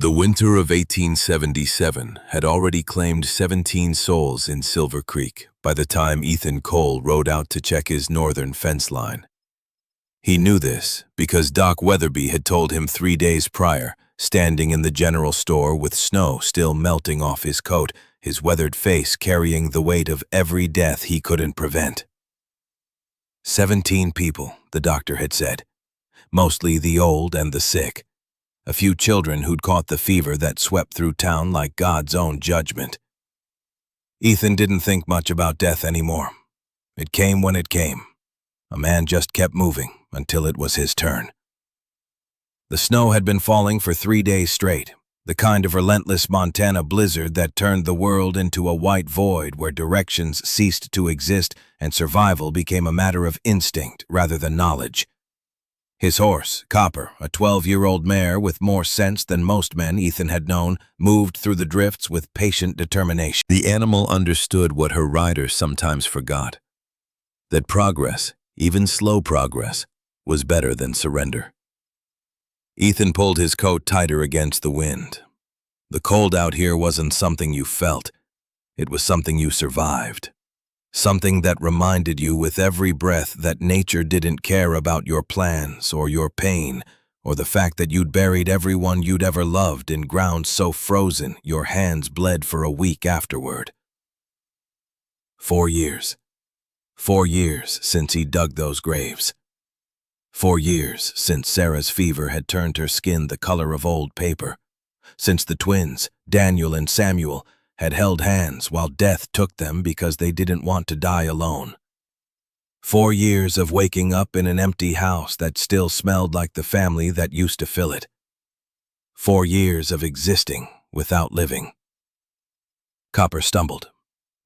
The winter of 1877 had already claimed 17 souls in Silver Creek by the time Ethan Cole rode out to check his northern fence line. He knew this because Doc Weatherby had told him 3 days prior, standing in the general store with snow still melting off his coat, his weathered face carrying the weight of every death he couldn't prevent. 17 people, the doctor had said, mostly the old and the sick. A few children who'd caught the fever that swept through town like God's own judgment. Ethan didn't think much about death anymore. It came when it came. A man just kept moving until it was his turn. The snow had been falling for 3 days straight, the kind of relentless Montana blizzard that turned the world into a white void where directions ceased to exist and survival became a matter of instinct rather than knowledge. His horse, Copper, a 12-year-old mare with more sense than most men Ethan had known, moved through the drifts with patient determination. The animal understood what her rider sometimes forgot, that progress, even slow progress, was better than surrender. Ethan pulled his coat tighter against the wind. The cold out here wasn't something you felt. It was something you survived. Something that reminded you with every breath that nature didn't care about your plans or your pain or the fact that you'd buried everyone you'd ever loved in ground so frozen your hands bled for a week afterward. 4 years. 4 years since he dug those graves. 4 years since Sarah's fever had turned her skin the color of old paper. Since the twins, Daniel and Samuel, had held hands while death took them because they didn't want to die alone. 4 years of waking up in an empty house that still smelled like the family that used to fill it. 4 years of existing without living. Copper stumbled.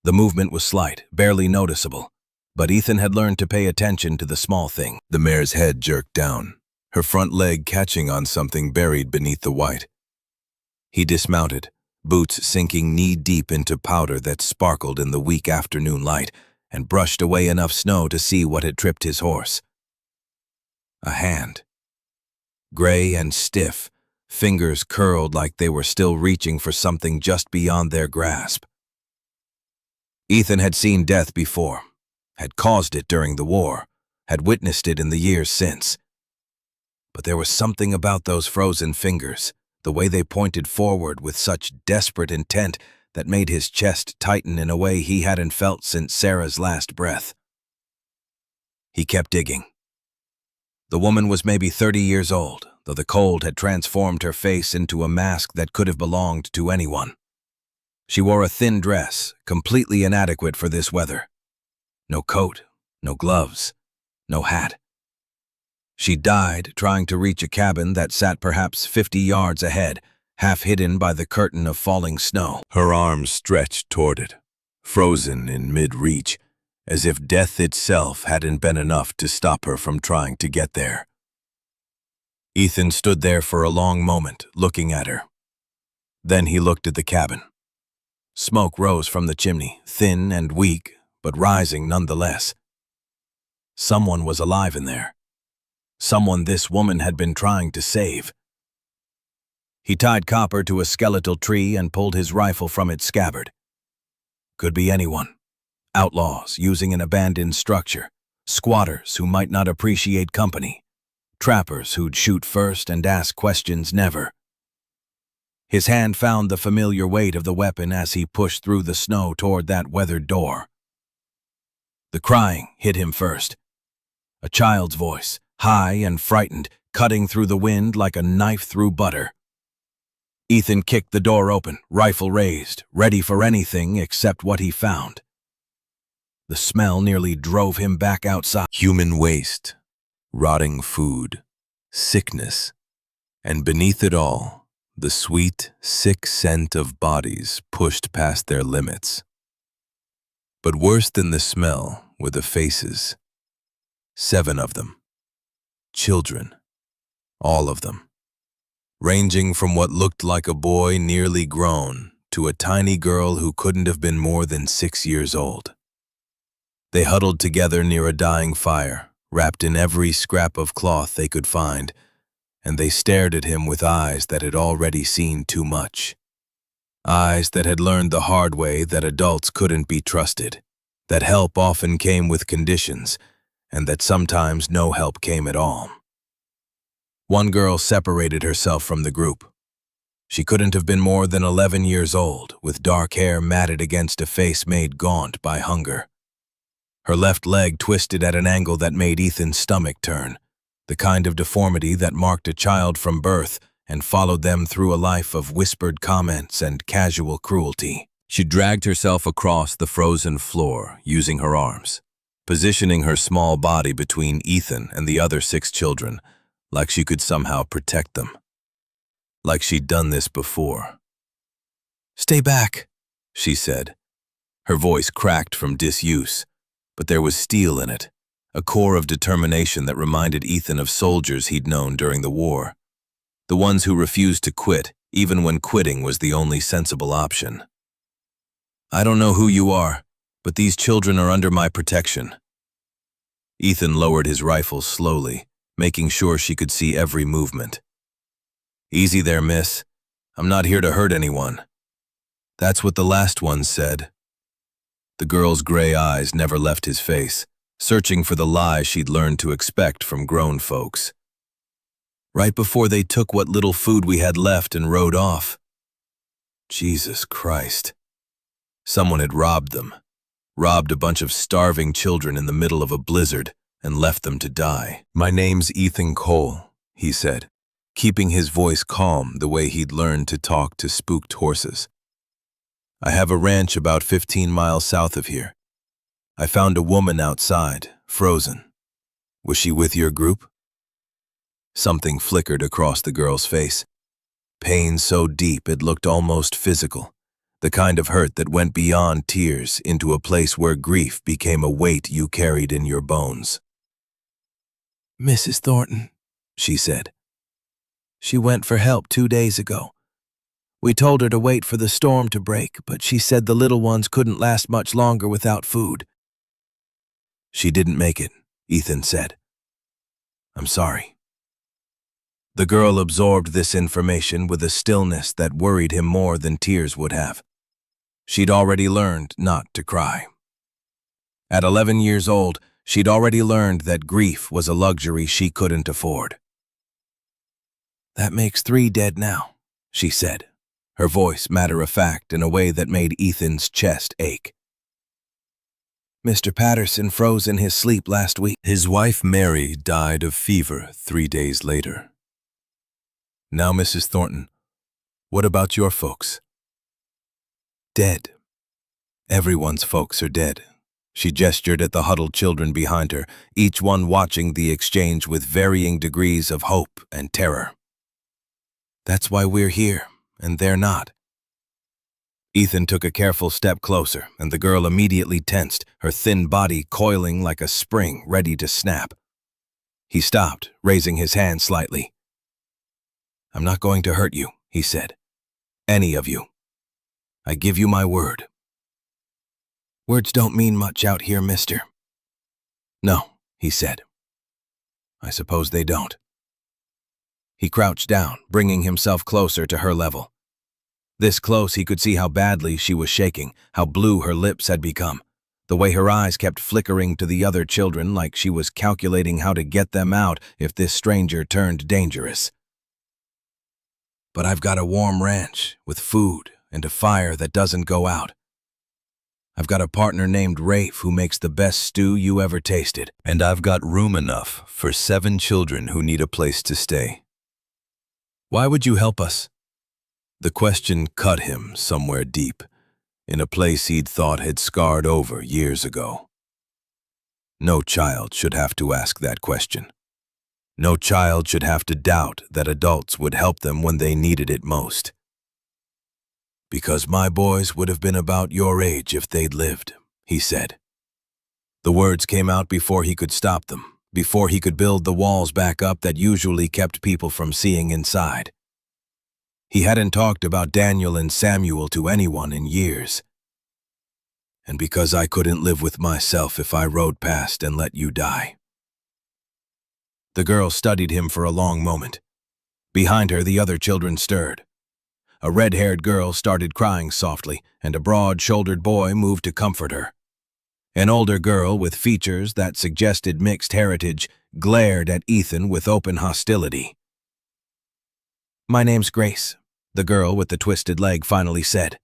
The movement was slight, barely noticeable, but Ethan had learned to pay attention to the small thing. The mare's head jerked down, her front leg catching on something buried beneath the white. He dismounted, boots sinking knee-deep into powder that sparkled in the weak afternoon light, and brushed away enough snow to see what had tripped his horse. A hand. Gray and stiff, fingers curled like they were still reaching for something just beyond their grasp. Ethan had seen death before, had caused it during the war, had witnessed it in the years since. But there was something about those frozen fingers, the way they pointed forward with such desperate intent that made his chest tighten in a way he hadn't felt since Sarah's last breath. He kept digging. The woman was maybe 30 years old, though the cold had transformed her face into a mask that could have belonged to anyone. She wore a thin dress, completely inadequate for this weather. No coat, no gloves, no hat. She died trying to reach a cabin that sat perhaps 50 yards ahead, half hidden by the curtain of falling snow. Her arms stretched toward it, frozen in mid-reach, as if death itself hadn't been enough to stop her from trying to get there. Ethan stood there for a long moment, looking at her. Then he looked at the cabin. Smoke rose from the chimney, thin and weak, but rising nonetheless. Someone was alive in there. Someone this woman had been trying to save. He tied Copper to a skeletal tree and pulled his rifle from its scabbard. Could be anyone. Outlaws using an abandoned structure, squatters who might not appreciate company, trappers who'd shoot first and ask questions never. His hand found the familiar weight of the weapon as he pushed through the snow toward that weathered door. The crying hit him first. A child's voice, high and frightened, cutting through the wind like a knife through butter. Ethan kicked the door open, rifle raised, ready for anything except what he found. The smell nearly drove him back outside. Human waste, rotting food, sickness, and beneath it all, the sweet, sick scent of bodies pushed past their limits. But worse than the smell were the faces. 7 of them. Children. All of them. Ranging from what looked like a boy nearly grown to a tiny girl who couldn't have been more than 6 years old. They huddled together near a dying fire, wrapped in every scrap of cloth they could find, and they stared at him with eyes that had already seen too much. Eyes that had learned the hard way that adults couldn't be trusted, that help often came with conditions, and that sometimes no help came at all. One girl separated herself from the group. She couldn't have been more than 11 years old, with dark hair matted against a face made gaunt by hunger. Her left leg twisted at an angle that made Ethan's stomach turn, the kind of deformity that marked a child from birth and followed them through a life of whispered comments and casual cruelty. She dragged herself across the frozen floor, using her arms, positioning her small body between Ethan and the other 6 children, like she could somehow protect them. Like she'd done this before. "Stay back," she said. Her voice cracked from disuse, but there was steel in it, a core of determination that reminded Ethan of soldiers he'd known during the war. The ones who refused to quit, even when quitting was the only sensible option. "I don't know who you are, but these children are under my protection." Ethan lowered his rifle slowly, making sure she could see every movement. "Easy there, miss. I'm not here to hurt anyone." "That's what the last one said." The girl's gray eyes never left his face, searching for the lie she'd learned to expect from grown folks. "Right before they took what little food we had left and rode off." Jesus Christ. Someone had robbed them, robbed a bunch of starving children in the middle of a blizzard and left them to die. "My name's Ethan Cole," he said, keeping his voice calm the way he'd learned to talk to spooked horses. "I have a ranch about 15 miles south of here. I found a woman outside, frozen. Was she with your group?" Something flickered across the girl's face. Pain so deep it looked almost physical, the kind of hurt that went beyond tears into a place where grief became a weight you carried in your bones. "Mrs. Thornton," she said. "She went for help 2 days ago. We told her to wait for the storm to break, but she said the little ones couldn't last much longer without food." "She didn't make it," Ethan said. "I'm sorry." The girl absorbed this information with a stillness that worried him more than tears would have. She'd already learned not to cry. At 11 years old, she'd already learned that grief was a luxury she couldn't afford. "That makes 3 dead now," she said, her voice matter-of-fact in a way that made Ethan's chest ache. "Mr. Patterson froze in his sleep last week." His wife Mary died of fever 3 days later. "Now, Mrs. Thornton, what about your folks?" "Dead. Everyone's folks are dead." She gestured at the huddled children behind her, each one watching the exchange with varying degrees of hope and terror. "That's why we're here, and they're not." Ethan took a careful step closer, and the girl immediately tensed, her thin body coiling like a spring ready to snap. He stopped, raising his hand slightly. "I'm not going to hurt you," he said. "Any of you. I give you my word." "Words don't mean much out here, mister." "No," he said. "I suppose they don't." He crouched down, bringing himself closer to her level. This close, he could see how badly she was shaking, how blue her lips had become, the way her eyes kept flickering to the other children like she was calculating how to get them out if this stranger turned dangerous. "But I've got a warm ranch with food and a fire that doesn't go out. I've got a partner named Rafe who makes the best stew you ever tasted, and I've got room enough for 7 children who need a place to stay. Why would you help us?" The question cut him somewhere deep, in a place he'd thought had scarred over years ago. No child should have to ask that question. No child should have to doubt that adults would help them when they needed it most. "Because my boys would have been about your age if they'd lived," he said. The words came out before he could stop them, before he could build the walls back up that usually kept people from seeing inside. He hadn't talked about Daniel and Samuel to anyone in years. "And because I couldn't live with myself if I rode past and let you die." The girl studied him for a long moment, Behind her, the other children stirred. A red-haired girl started crying softly, and a broad-shouldered boy moved to comfort her. An older girl with features that suggested mixed heritage glared at Ethan with open hostility. "My name's Grace," the girl with the twisted leg finally said.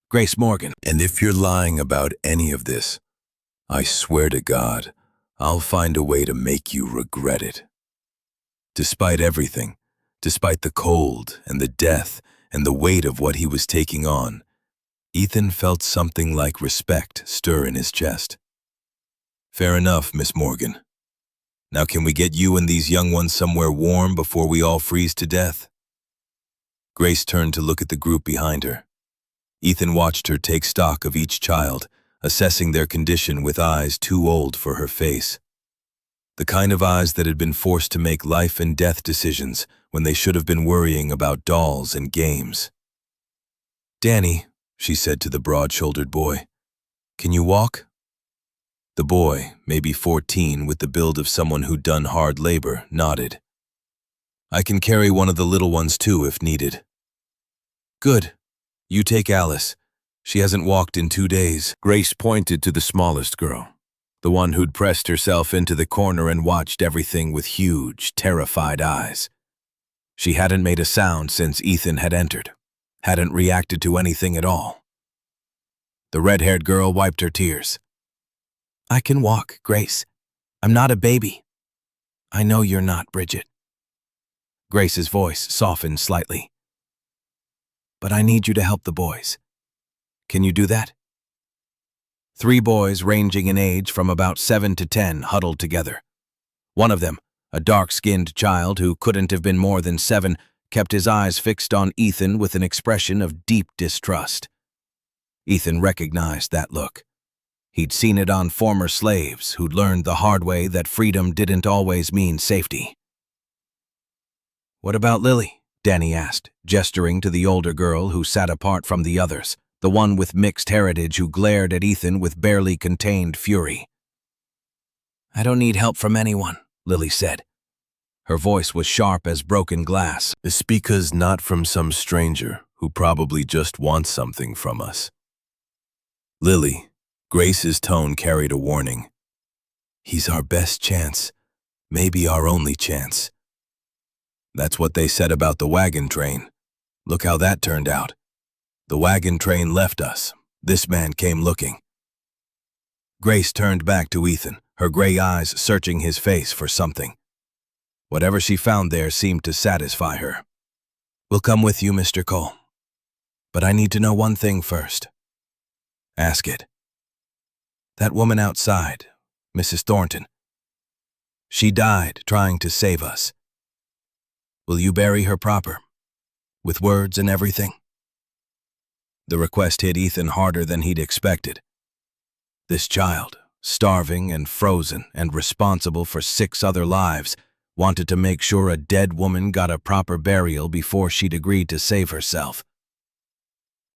"Grace Morgan." "And if you're lying about any of this, I swear to God, I'll find a way to make you regret it." Despite everything, despite the cold and the death and the weight of what he was taking on, Ethan felt something like respect stir in his chest. "Fair enough, Miss Morgan. Now can we get you and these young ones somewhere warm before we all freeze to death?" Grace turned to look at the group behind her. Ethan watched her take stock of each child, assessing their condition with eyes too old for her face. The kind of eyes that had been forced to make life and death decisions when they should have been worrying about dolls and games. "Danny," she said to the broad-shouldered boy, "can you walk?" The boy, maybe 14 with the build of someone who'd done hard labor, nodded. "I can carry one of the little ones too if needed." "Good. You take Alice. She hasn't walked in 2 days." Grace pointed to the smallest girl, the one who'd pressed herself into the corner and watched everything with huge, terrified eyes. She hadn't made a sound since Ethan had entered, hadn't reacted to anything at all. The red-haired girl wiped her tears. "I can walk, Grace. I'm not a baby." "I know you're not, Bridget." Grace's voice softened slightly. "But I need you to help the boys. Can you do that?" 3 boys ranging in age from about 7 to 10 huddled together. One of them, a dark-skinned child who couldn't have been more than 7, kept his eyes fixed on Ethan with an expression of deep distrust. Ethan recognized that look. He'd seen it on former slaves who'd learned the hard way that freedom didn't always mean safety. "What about Lily?" Danny asked, gesturing to the older girl who sat apart from the others, the one with mixed heritage who glared at Ethan with barely contained fury. "I don't need help from anyone," Lily said. Her voice was sharp as broken glass. "Because not from some stranger who probably just wants something from us." "Lily," Grace's tone carried a warning. "He's our best chance, maybe our only chance." "That's what they said about the wagon train. Look how that turned out. The wagon train left us. This man came looking." Grace turned back to Ethan, her gray eyes searching his face for something. Whatever she found there seemed to satisfy her. "We'll come with you, Mr. Cole. But I need to know one thing first." "Ask it." "That woman outside, Mrs. Thornton. She died trying to save us. Will you bury her proper, with words and everything?" The request hit Ethan harder than he'd expected. This child, starving and frozen and responsible for 6 other lives, wanted to make sure a dead woman got a proper burial before she'd agreed to save herself.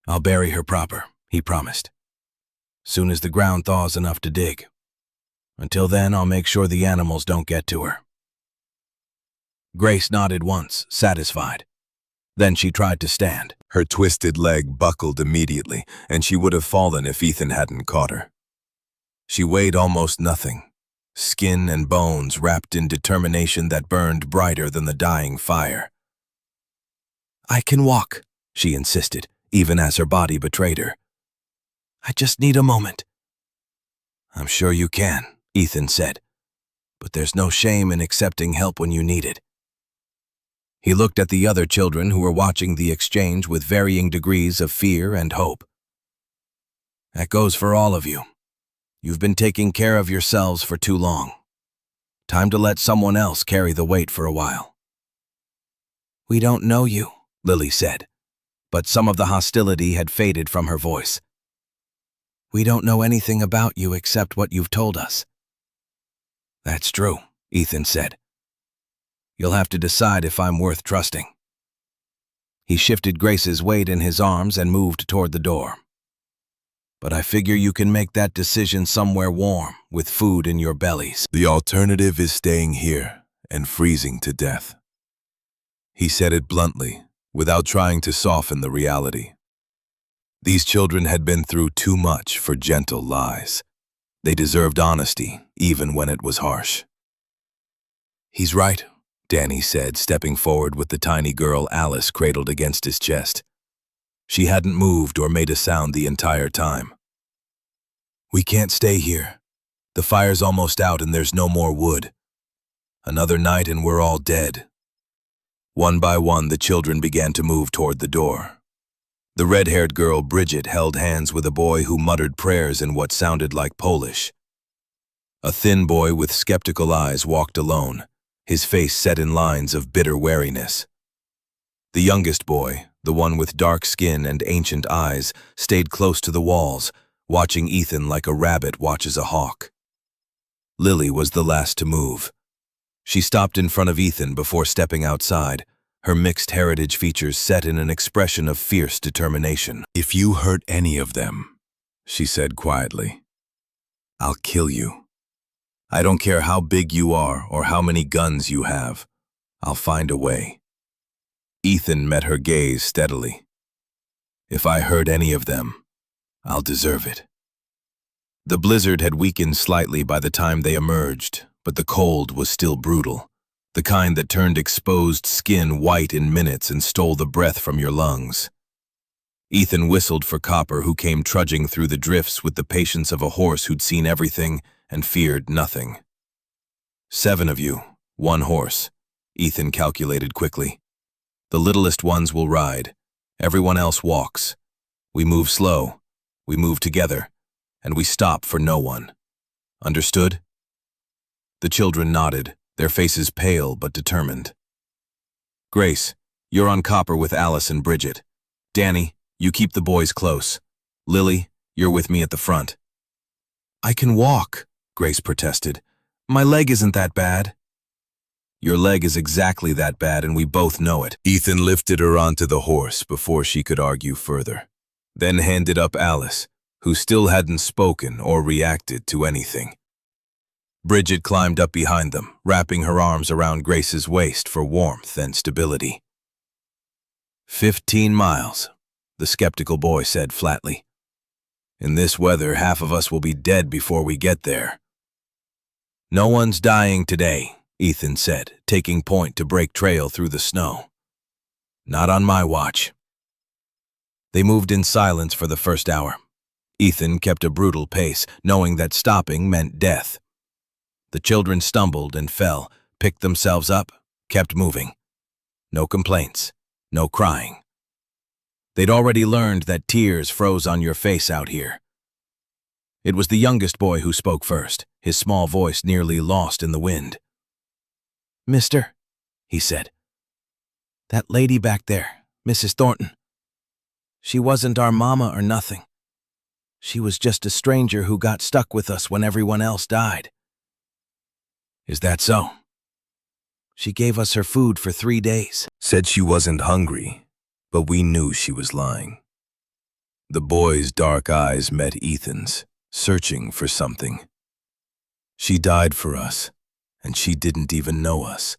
"I'll bury her proper," he promised. "Soon as the ground thaws enough to dig. Until then, I'll make sure the animals don't get to her." Grace nodded once, satisfied. Then she tried to stand. Her twisted leg buckled immediately, and she would have fallen if Ethan hadn't caught her. She weighed almost nothing, skin and bones wrapped in determination that burned brighter than the dying fire. "I can walk," she insisted, even as her body betrayed her. "I just need a moment." "I'm sure you can," Ethan said, "but there's no shame in accepting help when you need it." He looked at the other children who were watching the exchange with varying degrees of fear and hope. "That goes for all of you. You've been taking care of yourselves for too long. Time to let someone else carry the weight for a while." "We don't know you," Lily said, but some of the hostility had faded from her voice. "We don't know anything about you except what you've told us." "That's true," Ethan said. "You'll have to decide if I'm worth trusting." He shifted Grace's weight in his arms and moved toward the door. "But I figure you can make that decision somewhere warm, with food in your bellies." "The alternative is staying here and freezing to death." He said it bluntly, without trying to soften the reality. These children had been through too much for gentle lies. They deserved honesty, even when it was harsh. "He's right," Danny said, stepping forward with the tiny girl Alice cradled against his chest. She hadn't moved or made a sound the entire time. "We can't stay here. The fire's almost out and there's no more wood. Another night and we're all dead." One by one, the children began to move toward the door. The red-haired girl, Bridget, held hands with a boy who muttered prayers in what sounded like Polish. A thin boy with skeptical eyes walked alone, his face set in lines of bitter wariness. The youngest boy, the one with dark skin and ancient eyes, stayed close to the walls, watching Ethan like a rabbit watches a hawk. Lily was the last to move. She stopped in front of Ethan before stepping outside, her mixed heritage features set in an expression of fierce determination. "If you hurt any of them," she said quietly, "I'll kill you. I don't care how big you are or how many guns you have. I'll find a way." Ethan met her gaze steadily. "If I hurt any of them, I'll deserve it." The blizzard had weakened slightly by the time they emerged, but the cold was still brutal, the kind that turned exposed skin white in minutes and stole the breath from your lungs. Ethan whistled for Copper, who came trudging through the drifts with the patience of a horse who'd seen everything and feared nothing. 7 of you, 1 horse, Ethan calculated quickly. The littlest ones will ride. Everyone else walks. We move slow. We move together. And we stop for no one. Understood? The children nodded, their faces pale but determined. "Grace, you're on Copper with Alice and Bridget. Danny, you keep the boys close. Lily, you're with me at the front." "I can walk," Grace protested. "My leg isn't that bad." "Your leg is exactly that bad, and we both know it." Ethan lifted her onto the horse before she could argue further, then handed up Alice, who still hadn't spoken or reacted to anything. Bridget climbed up behind them, wrapping her arms around Grace's waist for warmth and stability. 15 miles, the skeptical boy said flatly. "In this weather, half of us will be dead before we get there." "No one's dying today," Ethan said, taking point to break trail through the snow. "Not on my watch." They moved in silence for the first hour. Ethan kept a brutal pace, knowing that stopping meant death. The children stumbled and fell, picked themselves up, kept moving. No complaints, no crying. They'd already learned that tears froze on your face out here. It was the youngest boy who spoke first, his small voice nearly lost in the wind. "Mister," he said, "that lady back there, Mrs. Thornton, she wasn't our mama or nothing. She was just a stranger who got stuck with us when everyone else died." "Is that so?" "She gave us her food for 3 days. Said she wasn't hungry, but we knew she was lying." The boy's dark eyes met Ethan's, searching for something. "She died for us, and she didn't even know us."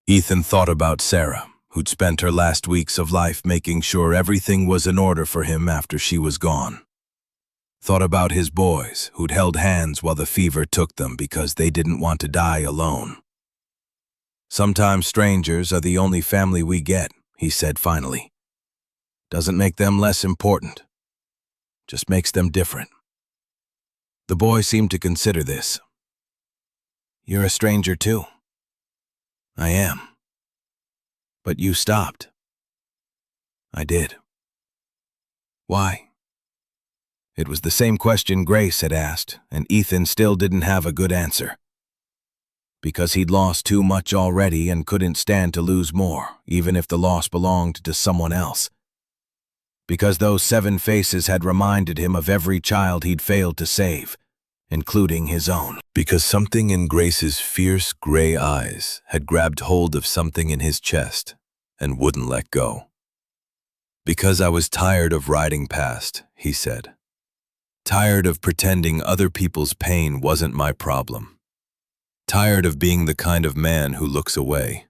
Ethan thought about Sarah, who'd spent her last weeks of life making sure everything was in order for him after she was gone. Thought about his boys, who'd held hands while the fever took them because they didn't want to die alone. "Sometimes strangers are the only family we get," he said finally. "Doesn't make them less important. Just makes them different." The boy seemed to consider this. "You're a stranger too." "I am. But you stopped." "I did." "Why?" It was the same question Grace had asked, and Ethan still didn't have a good answer. Because he'd lost too much already and couldn't stand to lose more, even if the loss belonged to someone else. Because those 7 faces had reminded him of every child he'd failed to save, including his own. Because something in Grace's fierce gray eyes had grabbed hold of something in his chest and wouldn't let go. "Because I was tired of riding past," he said. "Tired of pretending other people's pain wasn't my problem. Tired of being the kind of man who looks away.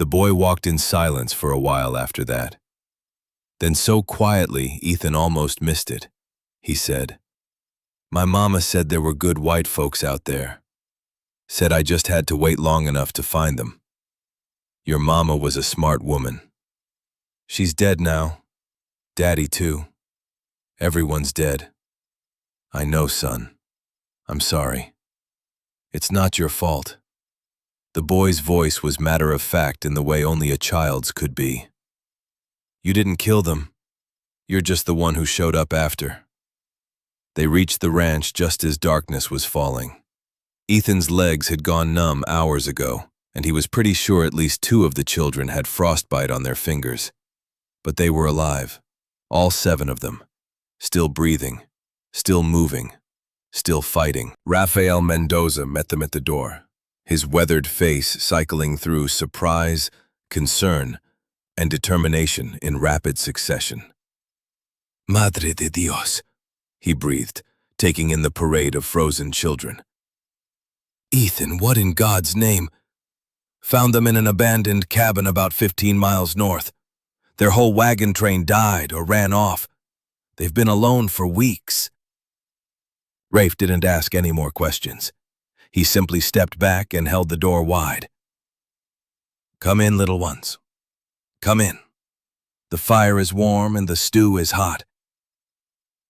The boy walked in silence for a while after that. Then so quietly, Ethan almost missed it. He said, "My mama said there were good white folks out there. Said I just had to wait long enough to find them. Your mama was a smart woman. She's dead now. Daddy too. Everyone's dead. I know, son. I'm sorry. It's not your fault." The boy's voice was matter-of-fact in the way only a child's could be. "You didn't kill them. You're just the one who showed up after." They reached the ranch just as darkness was falling. Ethan's legs had gone numb hours ago, and he was pretty sure at least 2 of the children had frostbite on their fingers. But they were alive, all 7 of them, still breathing, still moving, still fighting. Rafael Mendoza met them at the door, his weathered face cycling through surprise, concern, and determination in rapid succession. "Madre de Dios," he breathed, taking in the parade of frozen children. "Ethan, what in God's name?" "Found them in an abandoned cabin about 15 miles north. Their whole wagon train died or ran off. They've been alone for weeks." Rafe didn't ask any more questions. He simply stepped back and held the door wide. "Come in, little ones. Come in. The fire is warm and the stew is hot."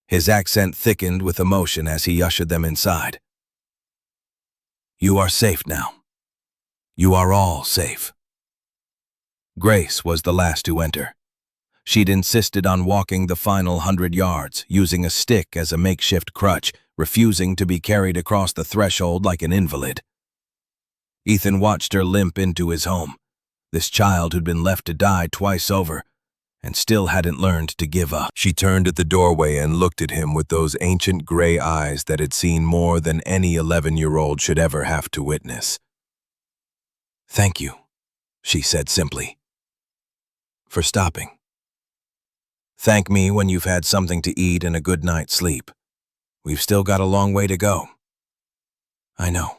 His accent thickened with emotion as he ushered them inside. "You are safe now. You are all safe." Grace was the last to enter. She'd insisted on walking the final 100 yards, using a stick as a makeshift crutch, refusing to be carried across the threshold like an invalid. Ethan watched her limp into his home, this child who'd been left to die twice over, and still hadn't learned to give up. She turned at the doorway and looked at him with those ancient gray eyes that had seen more than any 11-year-old should ever have to witness. "Thank you," she said simply, "for stopping. Thank me when you've had something to eat and a good night's sleep. We've still got a long way to go." "I know."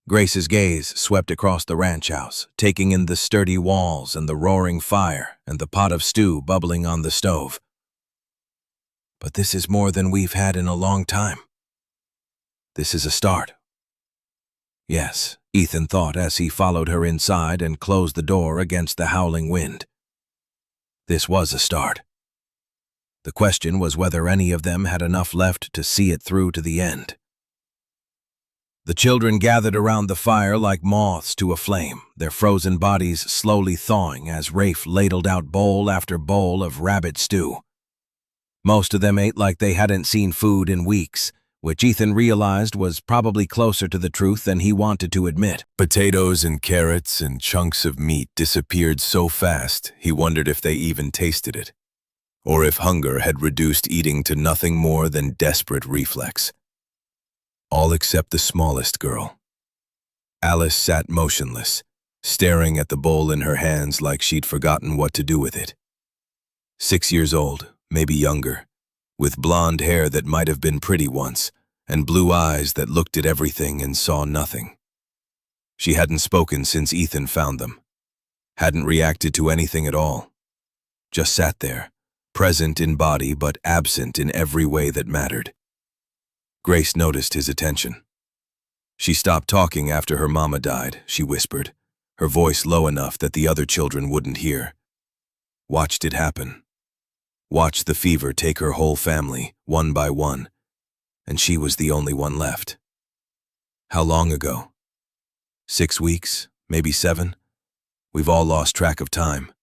Grace's gaze swept across the ranch house, taking in the sturdy walls and the roaring fire and the pot of stew bubbling on the stove. "But this is more than we've had in a long time. This is a start." Yes, Ethan thought as he followed her inside and closed the door against the howling wind. This was a start. The question was whether any of them had enough left to see it through to the end. The children gathered around the fire like moths to a flame, their frozen bodies slowly thawing as Rafe ladled out bowl after bowl of rabbit stew. Most of them ate like they hadn't seen food in weeks, which Ethan realized was probably closer to the truth than he wanted to admit. Potatoes and carrots and chunks of meat disappeared so fast he wondered if they even tasted it, or if hunger had reduced eating to nothing more than desperate reflex. All except the smallest girl. Alice sat motionless, staring at the bowl in her hands like she'd forgotten what to do with it. 6 years old, maybe younger, with blonde hair that might have been pretty once, and blue eyes that looked at everything and saw nothing. She hadn't spoken since Ethan found them, hadn't reacted to anything at all, just sat there, present in body but absent in every way that mattered. Grace noticed his attention. She stopped talking after her mama died, she whispered, her voice low enough that the other children wouldn't hear. Watched it happen. Watched the fever take her whole family, one by one, and she was the only one left. How long ago? 6 weeks, maybe 7? We've all lost track of time.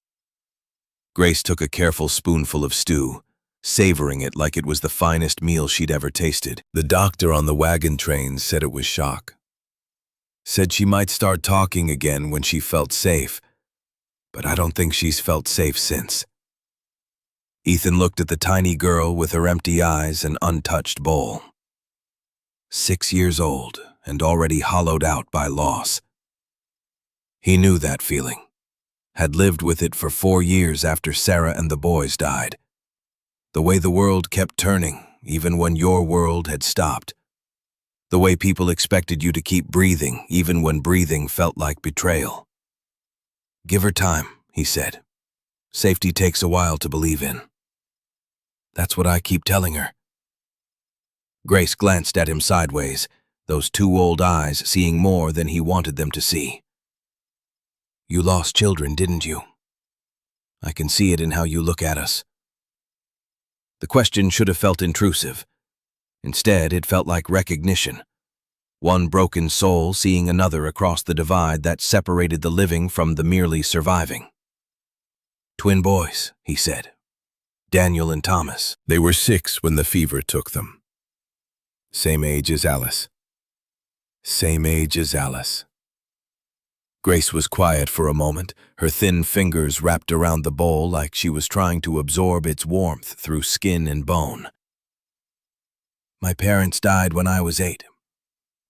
Grace took a careful spoonful of stew, savoring it like it was the finest meal she'd ever tasted. The doctor on the wagon train said it was shock. Said she might start talking again when she felt safe, but I don't think she's felt safe since. Ethan looked at the tiny girl with her empty eyes and untouched bowl. 6 years old and already hollowed out by loss. He knew that feeling, had lived with it for 4 years after Sarah and the boys died. The way the world kept turning, even when your world had stopped. The way people expected you to keep breathing, even when breathing felt like betrayal. Give her time, he said. Safety takes a while to believe in. That's what I keep telling her. Grace glanced at him sideways, those two old eyes seeing more than he wanted them to see. You lost children, didn't you? I can see it in how you look at us. The question should have felt intrusive. Instead, it felt like recognition. One broken soul seeing another across the divide that separated the living from the merely surviving. Twin boys, he said. Daniel and Thomas. They were 6 when the fever took them. Same age as Alice. Same age as Alice. Grace was quiet for a moment, her thin fingers wrapped around the bowl like she was trying to absorb its warmth through skin and bone. My parents died when I was 8.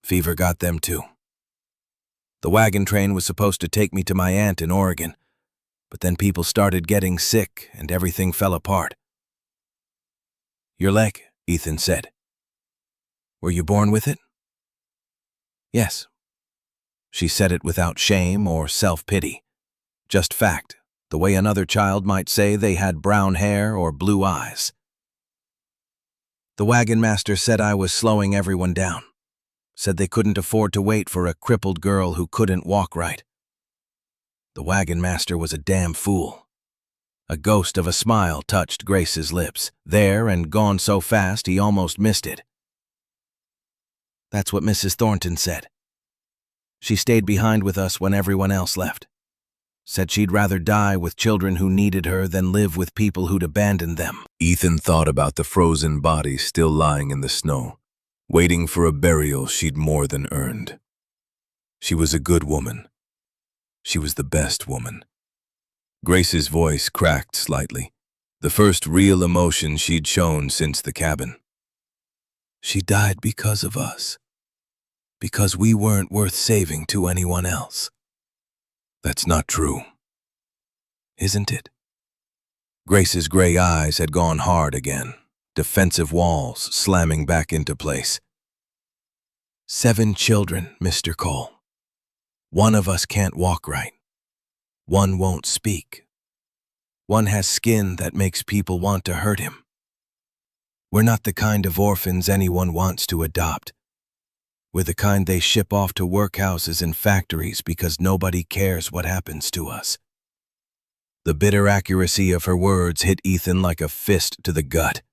Fever got them too. The wagon train was supposed to take me to my aunt in Oregon, but then people started getting sick and everything fell apart. Your leg, Ethan said. Were you born with it? Yes. She said it without shame or self-pity. Just fact, the way another child might say they had brown hair or blue eyes. The wagon master said I was slowing everyone down. Said they couldn't afford to wait for a crippled girl who couldn't walk right. The wagon master was a damn fool. A ghost of a smile touched Grace's lips, there and gone so fast he almost missed it. That's what Mrs. Thornton said. She stayed behind with us when everyone else left. Said she'd rather die with children who needed her than live with people who'd abandoned them. Ethan thought about the frozen body still lying in the snow, waiting for a burial she'd more than earned. She was a good woman. She was the best woman. Grace's voice cracked slightly, the first real emotion she'd shown since the cabin. She died because of us. Because we weren't worth saving to anyone else. That's not true. Isn't it? Grace's gray eyes had gone hard again, defensive walls slamming back into place. 7 children, Mr. Cole. One of us can't walk right. One won't speak. One has skin that makes people want to hurt him. We're not the kind of orphans anyone wants to adopt. We're the kind they ship off to workhouses and factories because nobody cares what happens to us. The bitter accuracy of her words hit Ethan like a fist to the gut.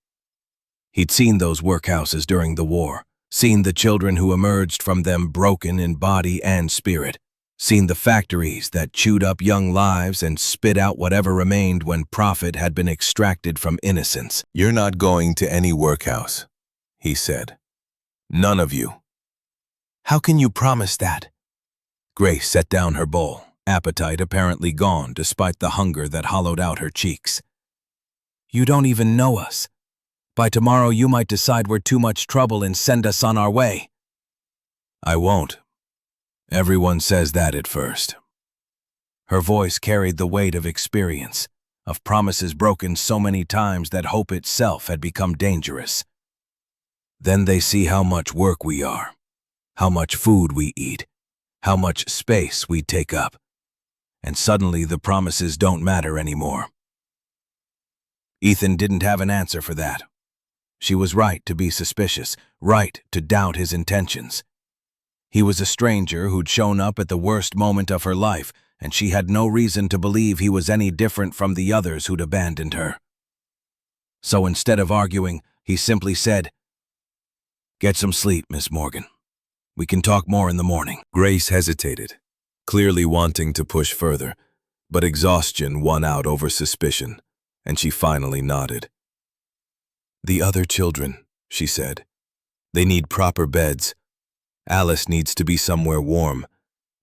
He'd seen those workhouses during the war, seen the children who emerged from them broken in body and spirit, seen the factories that chewed up young lives and spit out whatever remained when profit had been extracted from innocence. You're not going to any workhouse, he said. None of you. How can you promise that? Grace set down her bowl, appetite apparently gone despite the hunger that hollowed out her cheeks. You don't even know us. By tomorrow you might decide we're too much trouble and send us on our way. I won't. Everyone says that at first. Her voice carried the weight of experience, of promises broken so many times that hope itself had become dangerous. Then they see how much work we are, how much food we eat, how much space we take up, and suddenly the promises don't matter anymore. Ethan didn't have an answer for that. She was right to be suspicious, right to doubt his intentions. He was a stranger who'd shown up at the worst moment of her life, and she had no reason to believe he was any different from the others who'd abandoned her. So instead of arguing, he simply said, "Get some sleep, Miss Morgan. We can talk more in the morning." Grace hesitated, clearly wanting to push further, but exhaustion won out over suspicion, and she finally nodded. "The other children," she said. "They need proper beds. Alice needs to be somewhere warm,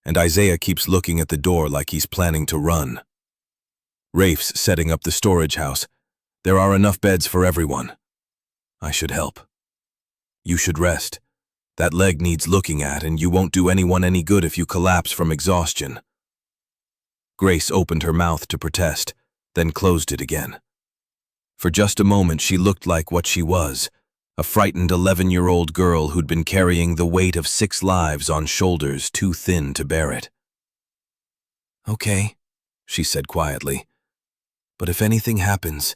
and Isaiah keeps looking at the door like he's planning to run. Rafe's setting up the storage house. There are enough beds for everyone. I should help. You should rest. That leg needs looking at, and you won't do anyone any good if you collapse from exhaustion." Grace opened her mouth to protest, then closed it again. For just a moment she looked like what she was, a frightened 11-year-old girl who'd been carrying the weight of 6 lives on shoulders too thin to bear it. "Okay," she said quietly. "But if anything happens,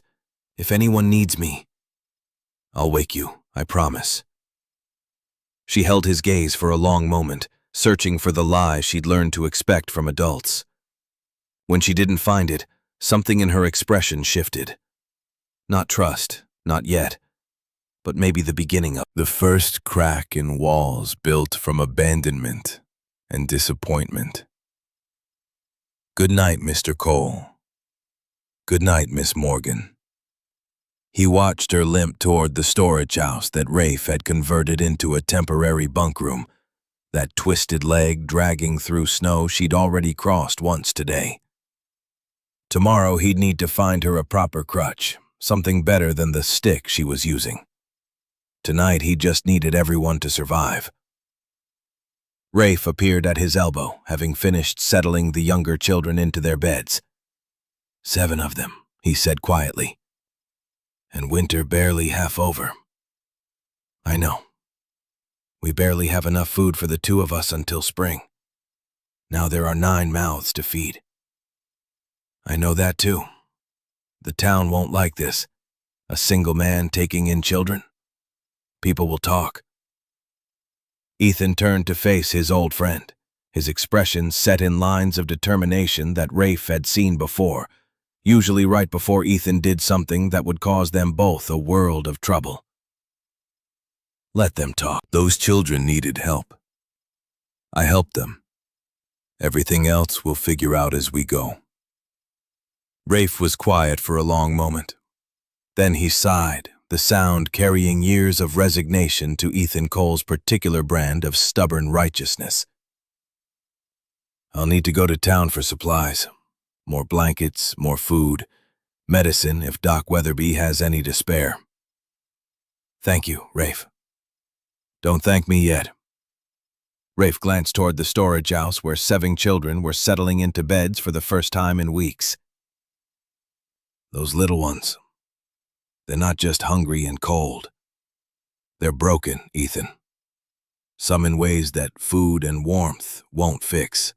if anyone needs me, I'll wake you, I promise." She held his gaze for a long moment, searching for the lie she'd learned to expect from adults. When she didn't find it, something in her expression shifted. Not trust, not yet, but maybe the beginning of The first crack in walls built from abandonment and disappointment. "Good night, Mr. Cole. Good night, Miss Morgan." He watched her limp toward the storage house that Rafe had converted into a temporary bunk room, that twisted leg dragging through snow she'd already crossed once today. Tomorrow he'd need to find her a proper crutch, something better than the stick she was using. Tonight he just needed everyone to survive. Rafe appeared at his elbow, having finished settling the younger children into their beds. "7 of them," he said quietly. "And winter barely half over." "I know. We barely have enough food for the 2 of us until spring. Now there are 9 mouths to feed." "I know that too. The town won't like this. A single man taking in children. People will talk." Ethan turned to face his old friend, his expression set in lines of determination that Rafe had seen before, usually right before Ethan did something that would cause them both a world of trouble. "Let them talk. Those children needed help. I helped them. Everything else we'll figure out as we go." Rafe was quiet for a long moment. Then he sighed, the sound carrying years of resignation to Ethan Cole's particular brand of stubborn righteousness. "I'll need to go to town for supplies. More blankets, more food, medicine if Doc Weatherby has any to spare." "Thank you, Rafe." "Don't thank me yet." Rafe glanced toward the storage house where 7 children were settling into beds for the first time in weeks. "Those little ones, they're not just hungry and cold. They're broken, Ethan. Some in ways that food and warmth won't fix."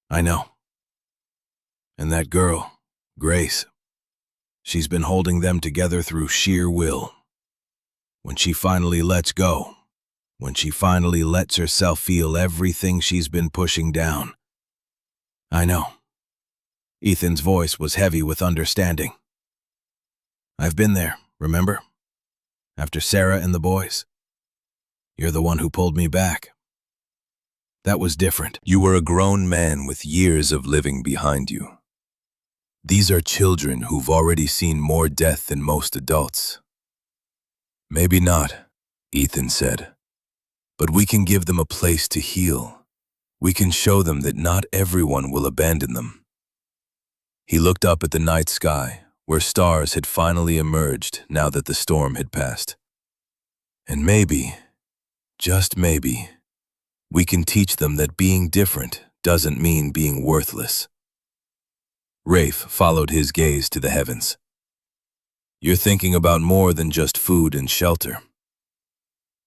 "I know. And that girl, Grace, she's been holding them together through sheer will. When she finally lets go, when she finally lets herself feel everything she's been pushing down." "I know." Ethan's voice was heavy with understanding. "I've been there, remember? After Sarah and the boys. You're the one who pulled me back. That was different." You were a grown man with years of living behind you. These are children who've already seen more death than most adults. "Maybe not," Ethan said. "But we can give them a place to heal. We can show them that not everyone will abandon them." He looked up at the night sky, where stars had finally emerged now that the storm had passed. "And maybe, just maybe, we can teach them that being different doesn't mean being worthless." Rafe followed his gaze to the heavens. "You're thinking about more than just food and shelter.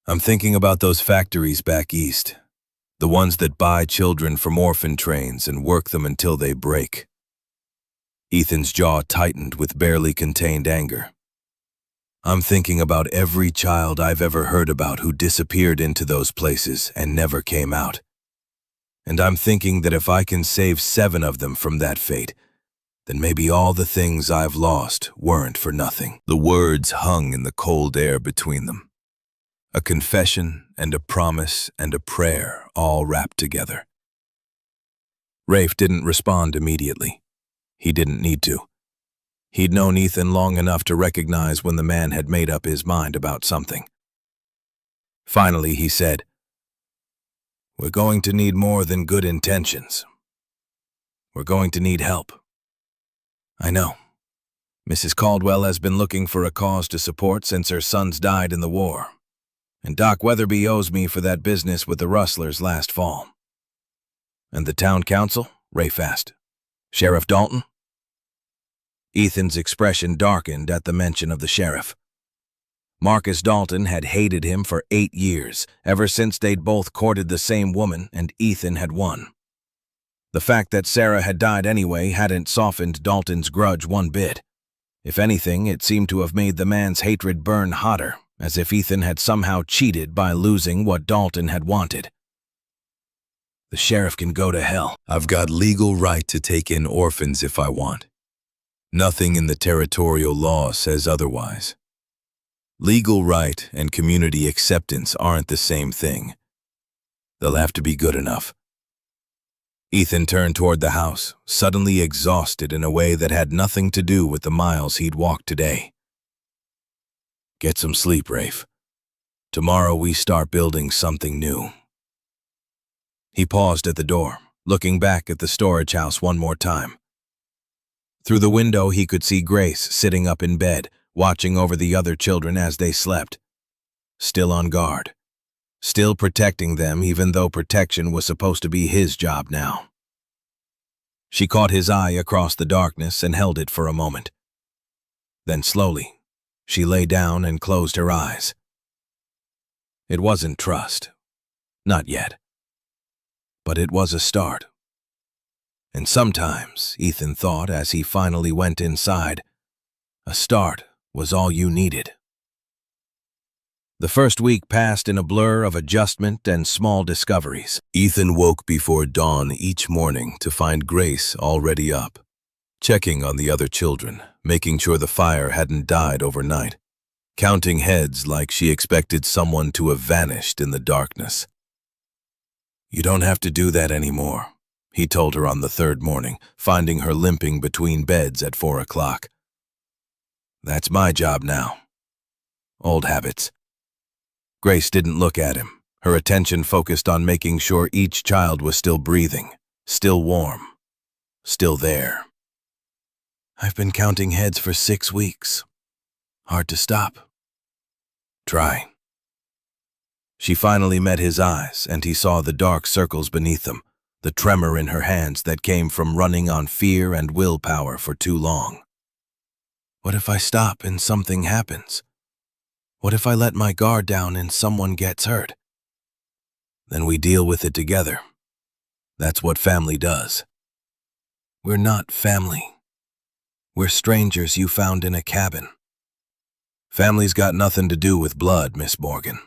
I'm thinking about those factories back east, the ones that buy children from orphan trains and work them until they break." Ethan's jaw tightened with barely contained anger. "I'm thinking about every child I've ever heard about who disappeared into those places and never came out. And I'm thinking that if I can save 7 of them from that fate, then maybe all the things I've lost weren't for nothing." The words hung in the cold air between them. A confession and a promise and a prayer all wrapped together. Rafe didn't respond immediately. He didn't need to. He'd known Ethan long enough to recognize when the man had made up his mind about something. Finally, he said, "We're going to need more than good intentions. We're going to need help. I know. Mrs. Caldwell has been looking for a cause to support since her sons died in the war. And Doc Weatherby owes me for that business with the rustlers last fall." "And the town council?" Rafe asked. "Sheriff Dalton?" Ethan's expression darkened at the mention of the sheriff. Marcus Dalton had hated him for 8 years, ever since they'd both courted the same woman and Ethan had won. The fact that Sarah had died anyway hadn't softened Dalton's grudge one bit. If anything, it seemed to have made the man's hatred burn hotter, as if Ethan had somehow cheated by losing what Dalton had wanted. The sheriff can go to hell. I've got legal right to take in orphans if I want. Nothing in the territorial law says otherwise. Legal right and community acceptance aren't the same thing. They'll have to be good enough. Ethan turned toward the house, suddenly exhausted in a way that had nothing to do with the miles he'd walked today. Get some sleep, Rafe. Tomorrow we start building something new. He paused at the door, looking back at the storage house one more time. Through the window he could see Grace sitting up in bed, watching over the other children as they slept. Still on guard. Still protecting them even though protection was supposed to be his job now. She caught his eye across the darkness and held it for a moment. Then slowly, she lay down and closed her eyes. It wasn't trust. Not yet. But it was a start. And sometimes, Ethan thought as he finally went inside, a start was all you needed. The first week passed in a blur of adjustment and small discoveries. Ethan woke before dawn each morning to find Grace already up, checking on the other children, making sure the fire hadn't died overnight, counting heads like she expected someone to have vanished in the darkness. You don't have to do that anymore, he told her on the third morning, finding her limping between beds at 4 o'clock. That's my job now. Old habits. Grace didn't look at him, her attention focused on making sure each child was still breathing, still warm, still there. I've been counting heads for 6 weeks. Hard to stop. Try. She finally met his eyes, and he saw the dark circles beneath them, the tremor in her hands that came from running on fear and willpower for too long. What if I stop and something happens? What if I let my guard down and someone gets hurt? Then we deal with it together. That's what family does. We're not family. We're strangers you found in a cabin. Family's got nothing to do with blood, Miss Morgan.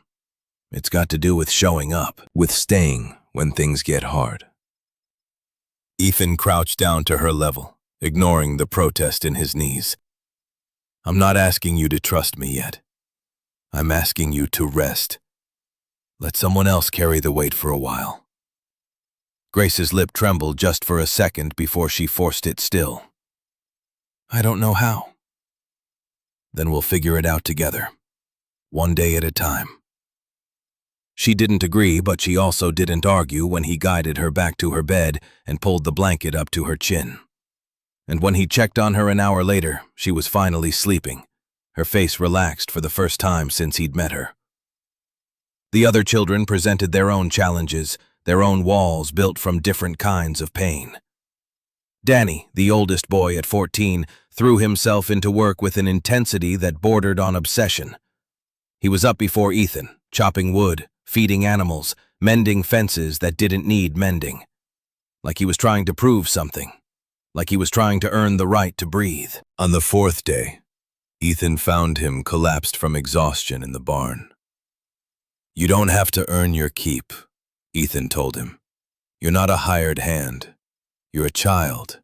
It's got to do with showing up, with staying when things get hard. Ethan crouched down to her level, ignoring the protest in his knees. I'm not asking you to trust me yet. I'm asking you to rest. Let someone else carry the weight for a while. Grace's lip trembled just for a second before she forced it still. I don't know how. Then we'll figure it out together, one day at a time. She didn't agree, but she also didn't argue when he guided her back to her bed and pulled the blanket up to her chin. And when he checked on her an hour later, she was finally sleeping, her face relaxed for the first time since he'd met her. The other children presented their own challenges, their own walls built from different kinds of pain. Danny, the oldest boy at 14, threw himself into work with an intensity that bordered on obsession. He was up before Ethan, chopping wood, feeding animals, mending fences that didn't need mending. Like he was trying to prove something. Like he was trying to earn the right to breathe. On the fourth day, Ethan found him collapsed from exhaustion in the barn. You don't have to earn your keep, Ethan told him. You're not a hired hand. You're a child.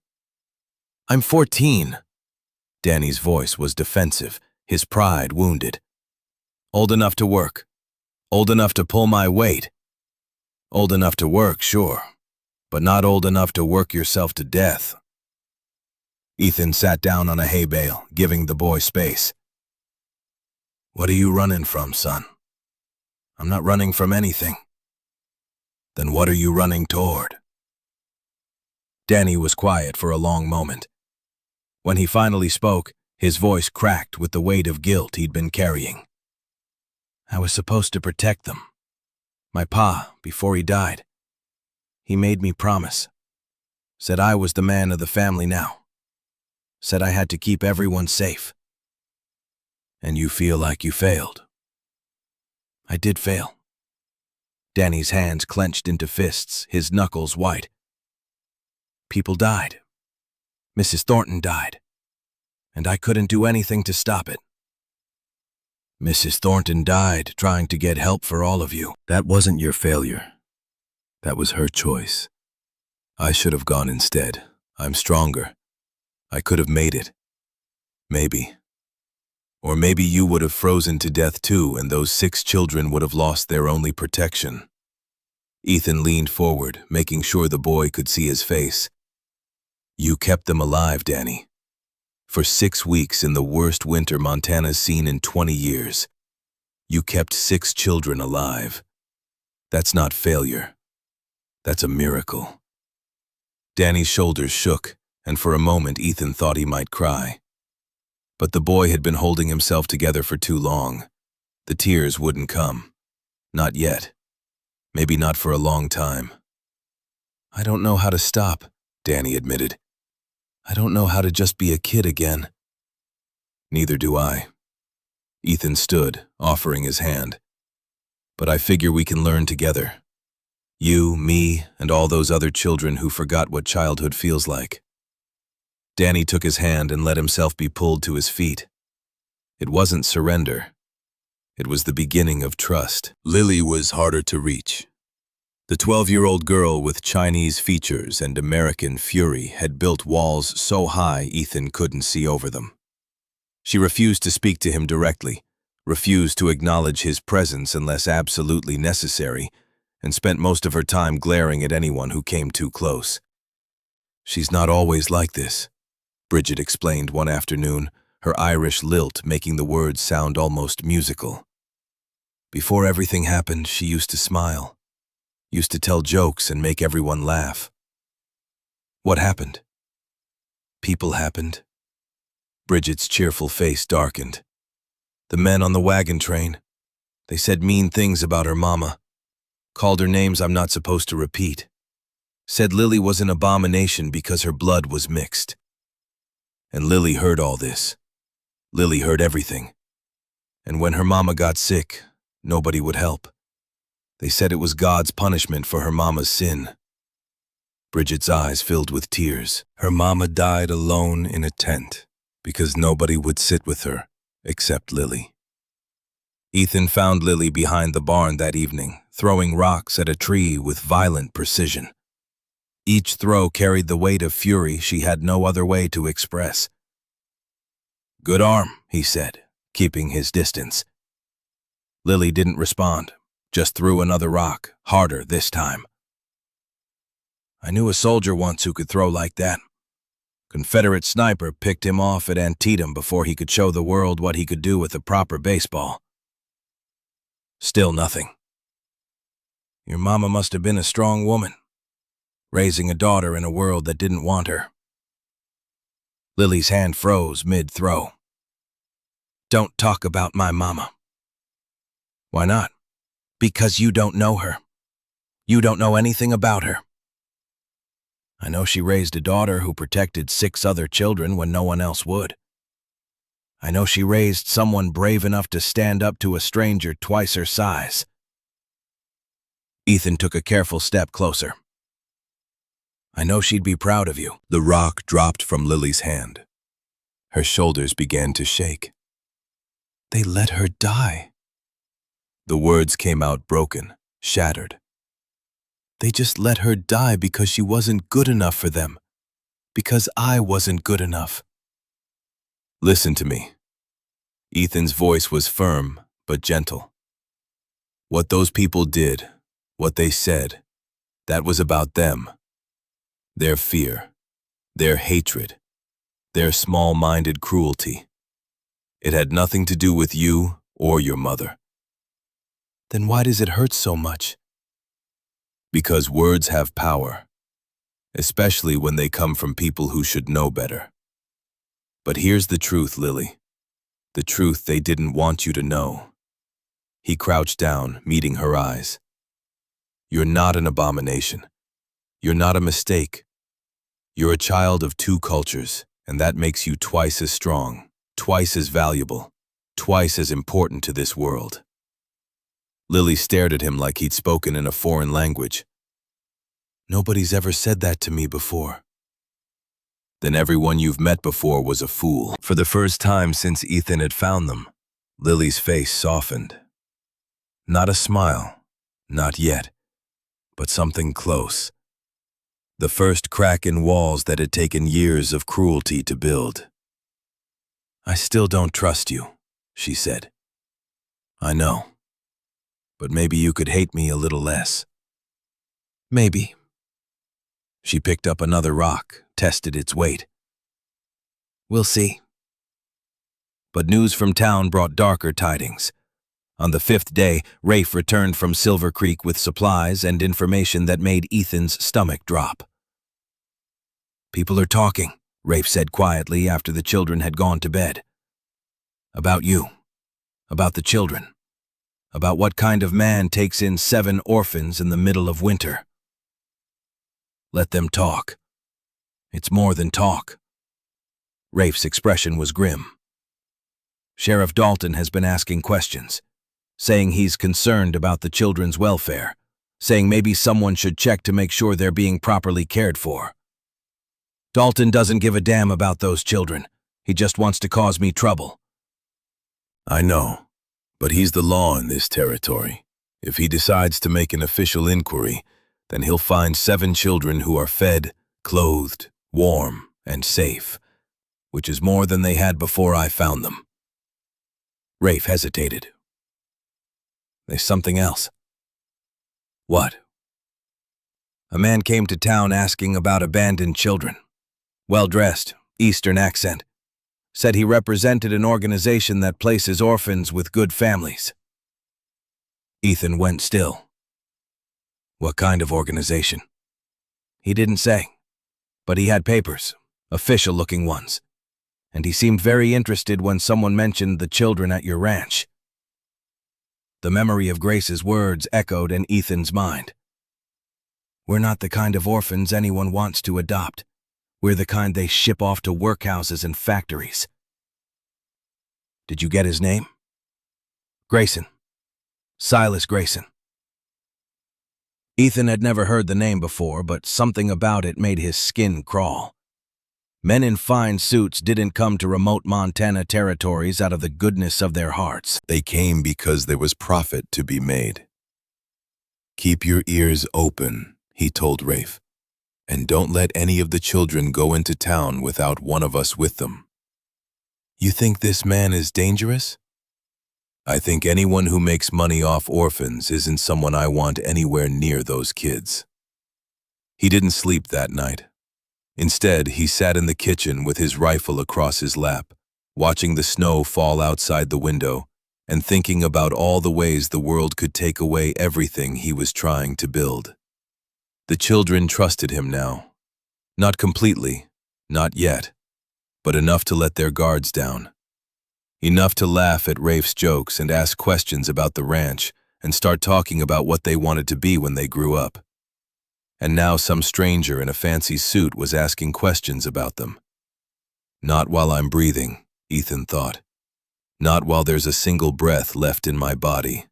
I'm 14. Danny's voice was defensive, his pride wounded. Old enough to work. Old enough to pull my weight. Old enough to work, sure, but not old enough to work yourself to death. Ethan sat down on a hay bale, giving the boy space. What are you running from, son? I'm not running from anything. Then what are you running toward? Danny was quiet for a long moment. When he finally spoke, his voice cracked with the weight of guilt he'd been carrying. I was supposed to protect them. My pa, before he died, he made me promise. Said I was the man of the family now. Said I had to keep everyone safe. And you feel like you failed. I did fail. Danny's hands clenched into fists, his knuckles white. People died. Mrs. Thornton died. And I couldn't do anything to stop it. Mrs. Thornton died trying to get help for all of you. That wasn't your failure. That was her choice. I should have gone instead. I'm stronger. I could have made it. Maybe. Or maybe you would have frozen to death too, and those 6 children would have lost their only protection. Ethan leaned forward, making sure the boy could see his face. You kept them alive, Danny. For 6 weeks in the worst winter Montana's seen in 20 years. You kept 6 children alive. That's not failure. That's a miracle. Danny's shoulders shook, and for a moment Ethan thought he might cry. But the boy had been holding himself together for too long. The tears wouldn't come. Not yet. Maybe not for a long time. I don't know how to stop, Danny admitted. I don't know how to just be a kid again. Neither do I. Ethan stood, offering his hand. But I figure we can learn together. You, me, and all those other children who forgot what childhood feels like. Danny took his hand and let himself be pulled to his feet. It wasn't surrender. It was the beginning of trust. Lily was harder to reach. The 12-year-old girl with Chinese features and American fury had built walls so high Ethan couldn't see over them. She refused to speak to him directly, refused to acknowledge his presence unless absolutely necessary, and spent most of her time glaring at anyone who came too close. She's not always like this, Bridget explained one afternoon, her Irish lilt making the words sound almost musical. Before everything happened, she used to smile, used to tell jokes and make everyone laugh. What happened? People happened. Bridget's cheerful face darkened. The men on the wagon train, they said mean things about her mama. Called her names I'm not supposed to repeat. Said Lily was an abomination because her blood was mixed. And Lily heard all this. Lily heard everything. And when her mama got sick, nobody would help. They said it was God's punishment for her mama's sin. Bridget's eyes filled with tears. Her mama died alone in a tent because nobody would sit with her except Lily. Ethan found Lily behind the barn that evening, throwing rocks at a tree with violent precision. Each throw carried the weight of fury she had no other way to express. "Good arm," he said, keeping his distance. Lily didn't respond, just threw another rock, harder this time. "I knew a soldier once who could throw like that. Confederate sniper picked him off at Antietam before he could show the world what he could do with a proper baseball. Still nothing. Your mama must have been a strong woman, raising a daughter in a world that didn't want her." Lily's hand froze mid-throw. "Don't talk about my mama." "Why not?" "Because you don't know her. You don't know anything about her." "I know she raised a daughter who protected 6 other children when no one else would. I know she raised someone brave enough to stand up to a stranger twice her size." Ethan took a careful step closer. "I know she'd be proud of you." The rock dropped from Lily's hand. Her shoulders began to shake. "They let her die." The words came out broken, shattered. "They just let her die because she wasn't good enough for them. Because I wasn't good enough." "Listen to me." Ethan's voice was firm but gentle. "What those people did, what they said, that was about them. Their fear, their hatred, their small-minded cruelty. It had nothing to do with you or your mother." "Then why does it hurt so much?" "Because words have power, especially when they come from people who should know better. But here's the truth, Lily. The truth they didn't want you to know." He crouched down, meeting her eyes. "You're not an abomination. You're not a mistake. You're a child of 2 cultures, and that makes you twice as strong, twice as valuable, twice as important to this world." Lily stared at him like he'd spoken in a foreign language. "Nobody's ever said that to me before." Then everyone you've met before was a fool. For the first time since Ethan had found them, Lily's face softened. Not a smile, not yet, but something close. The first crack in walls that had taken years of cruelty to build. "I still don't trust you," she said. "I know. But maybe you could hate me a little less." "Maybe." She picked up another rock, tested its weight. "We'll see." But news from town brought darker tidings. On the 5th day, Rafe returned from Silver Creek with supplies and information that made Ethan's stomach drop. "People are talking," Rafe said quietly after the children had gone to bed. "About you. About the children. About what kind of man takes in 7 orphans in the middle of winter. Let them talk. It's more than talk." Rafe's expression was grim. "Sheriff Dalton has been asking questions, saying he's concerned about the children's welfare, saying maybe someone should check to make sure they're being properly cared for. Dalton doesn't give a damn about those children. He just wants to cause me trouble." "I know, but he's the law in this territory. If he decides to make an official inquiry, then he'll find 7 children who are fed, clothed, warm, and safe, which is more than they had before I found them." Rafe hesitated. "There's something else." "What?" "A man came to town asking about abandoned children. Well-dressed, Eastern accent. Said he represented an organization that places orphans with good families." Ethan went still. "What kind of organization?" "He didn't say, but he had papers, official-looking ones, and he seemed very interested when someone mentioned the children at your ranch." The memory of Grace's words echoed in Ethan's mind. "We're not the kind of orphans anyone wants to adopt. We're the kind they ship off to workhouses and factories." "Did you get his name?" "Grayson. Silas Grayson." Ethan had never heard the name before, but something about it made his skin crawl. Men in fine suits didn't come to remote Montana territories out of the goodness of their hearts. They came because there was profit to be made. "Keep your ears open," he told Rafe, "and don't let any of the children go into town without one of us with them." "You think this man is dangerous?" "I think anyone who makes money off orphans isn't someone I want anywhere near those kids." He didn't sleep that night. Instead, he sat in the kitchen with his rifle across his lap, watching the snow fall outside the window and thinking about all the ways the world could take away everything he was trying to build. The children trusted him now. Not completely, not yet, but enough to let their guards down. Enough to laugh at Rafe's jokes and ask questions about the ranch and start talking about what they wanted to be when they grew up. And now some stranger in a fancy suit was asking questions about them. Not while I'm breathing, Ethan thought. Not while there's a single breath left in my body.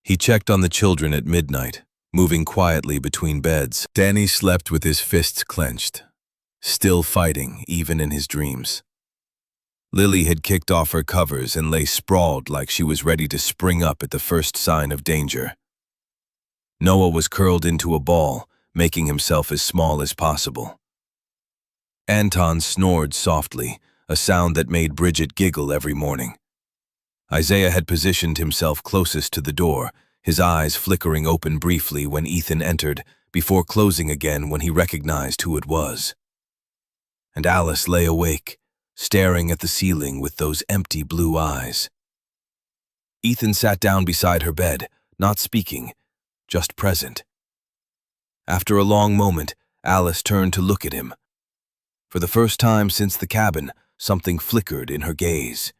He checked on the children at midnight, moving quietly between beds. Danny slept with his fists clenched, still fighting even in his dreams. Lily had kicked off her covers and lay sprawled like she was ready to spring up at the first sign of danger. Noah was curled into a ball, making himself as small as possible. Anton snored softly, a sound that made Bridget giggle every morning. Isaiah had positioned himself closest to the door, his eyes flickering open briefly when Ethan entered, before closing again when he recognized who it was. And Alice lay awake, staring at the ceiling with those empty blue eyes. Ethan sat down beside her bed, not speaking, just present. After a long moment, Alice turned to look at him. For the first time since the cabin, something flickered in her gaze.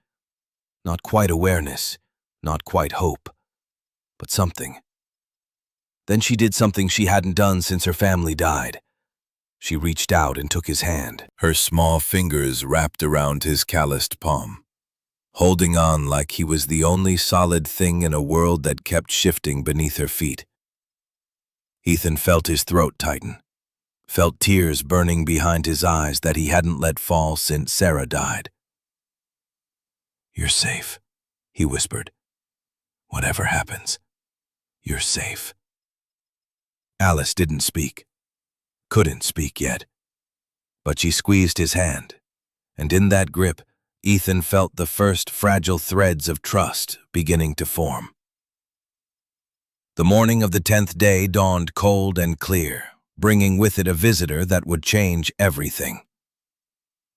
Not quite awareness, not quite hope, but something. Then she did something she hadn't done since her family died. She reached out and took his hand. Her small fingers wrapped around his calloused palm, holding on like he was the only solid thing in a world that kept shifting beneath her feet. Ethan felt his throat tighten. felt tears burning behind his eyes that he hadn't let fall since Sarah died. "You're safe," he whispered. "Whatever happens, you're safe." Alice didn't speak, couldn't speak yet, but she squeezed his hand, and in that grip, Ethan felt the first fragile threads of trust beginning to form. The morning of the 10th day dawned cold and clear, bringing with it a visitor that would change everything.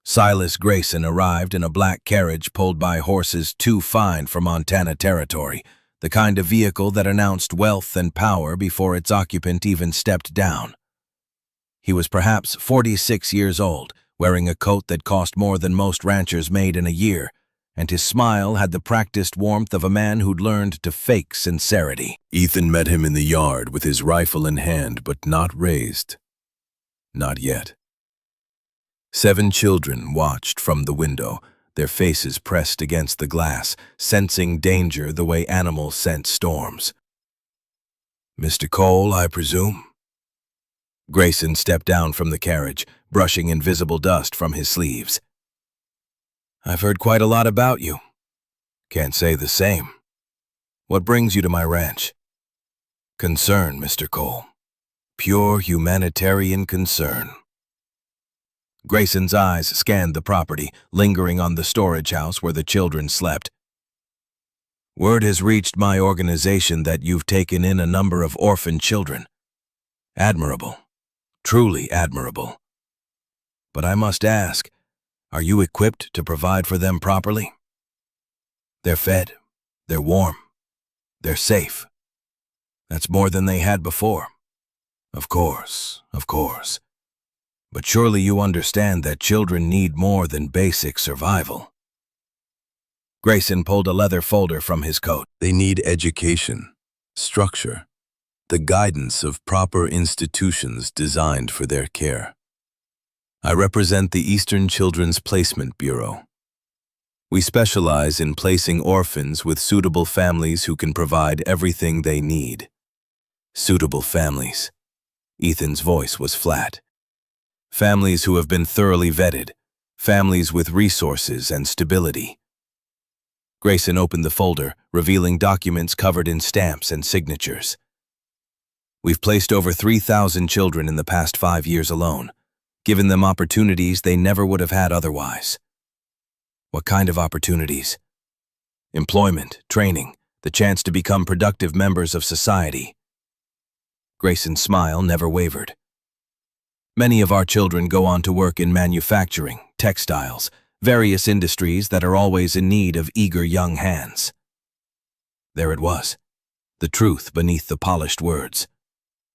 Silas Grayson arrived in a black carriage pulled by horses too fine for Montana territory, the kind of vehicle that announced wealth and power before its occupant even stepped down. He was perhaps 46 years old, wearing a coat that cost more than most ranchers made in a year, and his smile had the practiced warmth of a man who'd learned to fake sincerity. Ethan met him in the yard with his rifle in hand, but not raised. Not yet. 7 children watched from the window, their faces pressed against the glass, sensing danger the way animals sense storms. "Mr. Cole, I presume?" Grayson stepped down from the carriage, brushing invisible dust from his sleeves. "I've heard quite a lot about you. Can't say the same. What brings you to my ranch?" "Concern, Mr. Cole. Pure humanitarian concern." Grayson's eyes scanned the property, lingering on the storage house where the children slept. "Word has reached my organization that you've taken in a number of orphan children. Admirable. Truly admirable. But I must ask, are you equipped to provide for them properly? They're fed, they're warm, they're safe. That's more than they had before. Of course, of course. But surely you understand that children need more than basic survival." Grayson pulled a leather folder from his coat. They need education, structure, the guidance of proper institutions designed for their care. I represent the Eastern Children's Placement Bureau. We specialize in placing orphans with suitable families who can provide everything they need. Suitable families. Ethan's voice was flat. Families who have been thoroughly vetted. Families with resources and stability. Grayson opened the folder, revealing documents covered in stamps and signatures. "We've placed over 3,000 children in the past 5 years alone, given them opportunities they never would have had otherwise." "What kind of opportunities?" "Employment, training, the chance to become productive members of society." Grayson's smile never wavered. "Many of our children go on to work in manufacturing, textiles, various industries that are always in need of eager young hands." There it was, the truth beneath the polished words.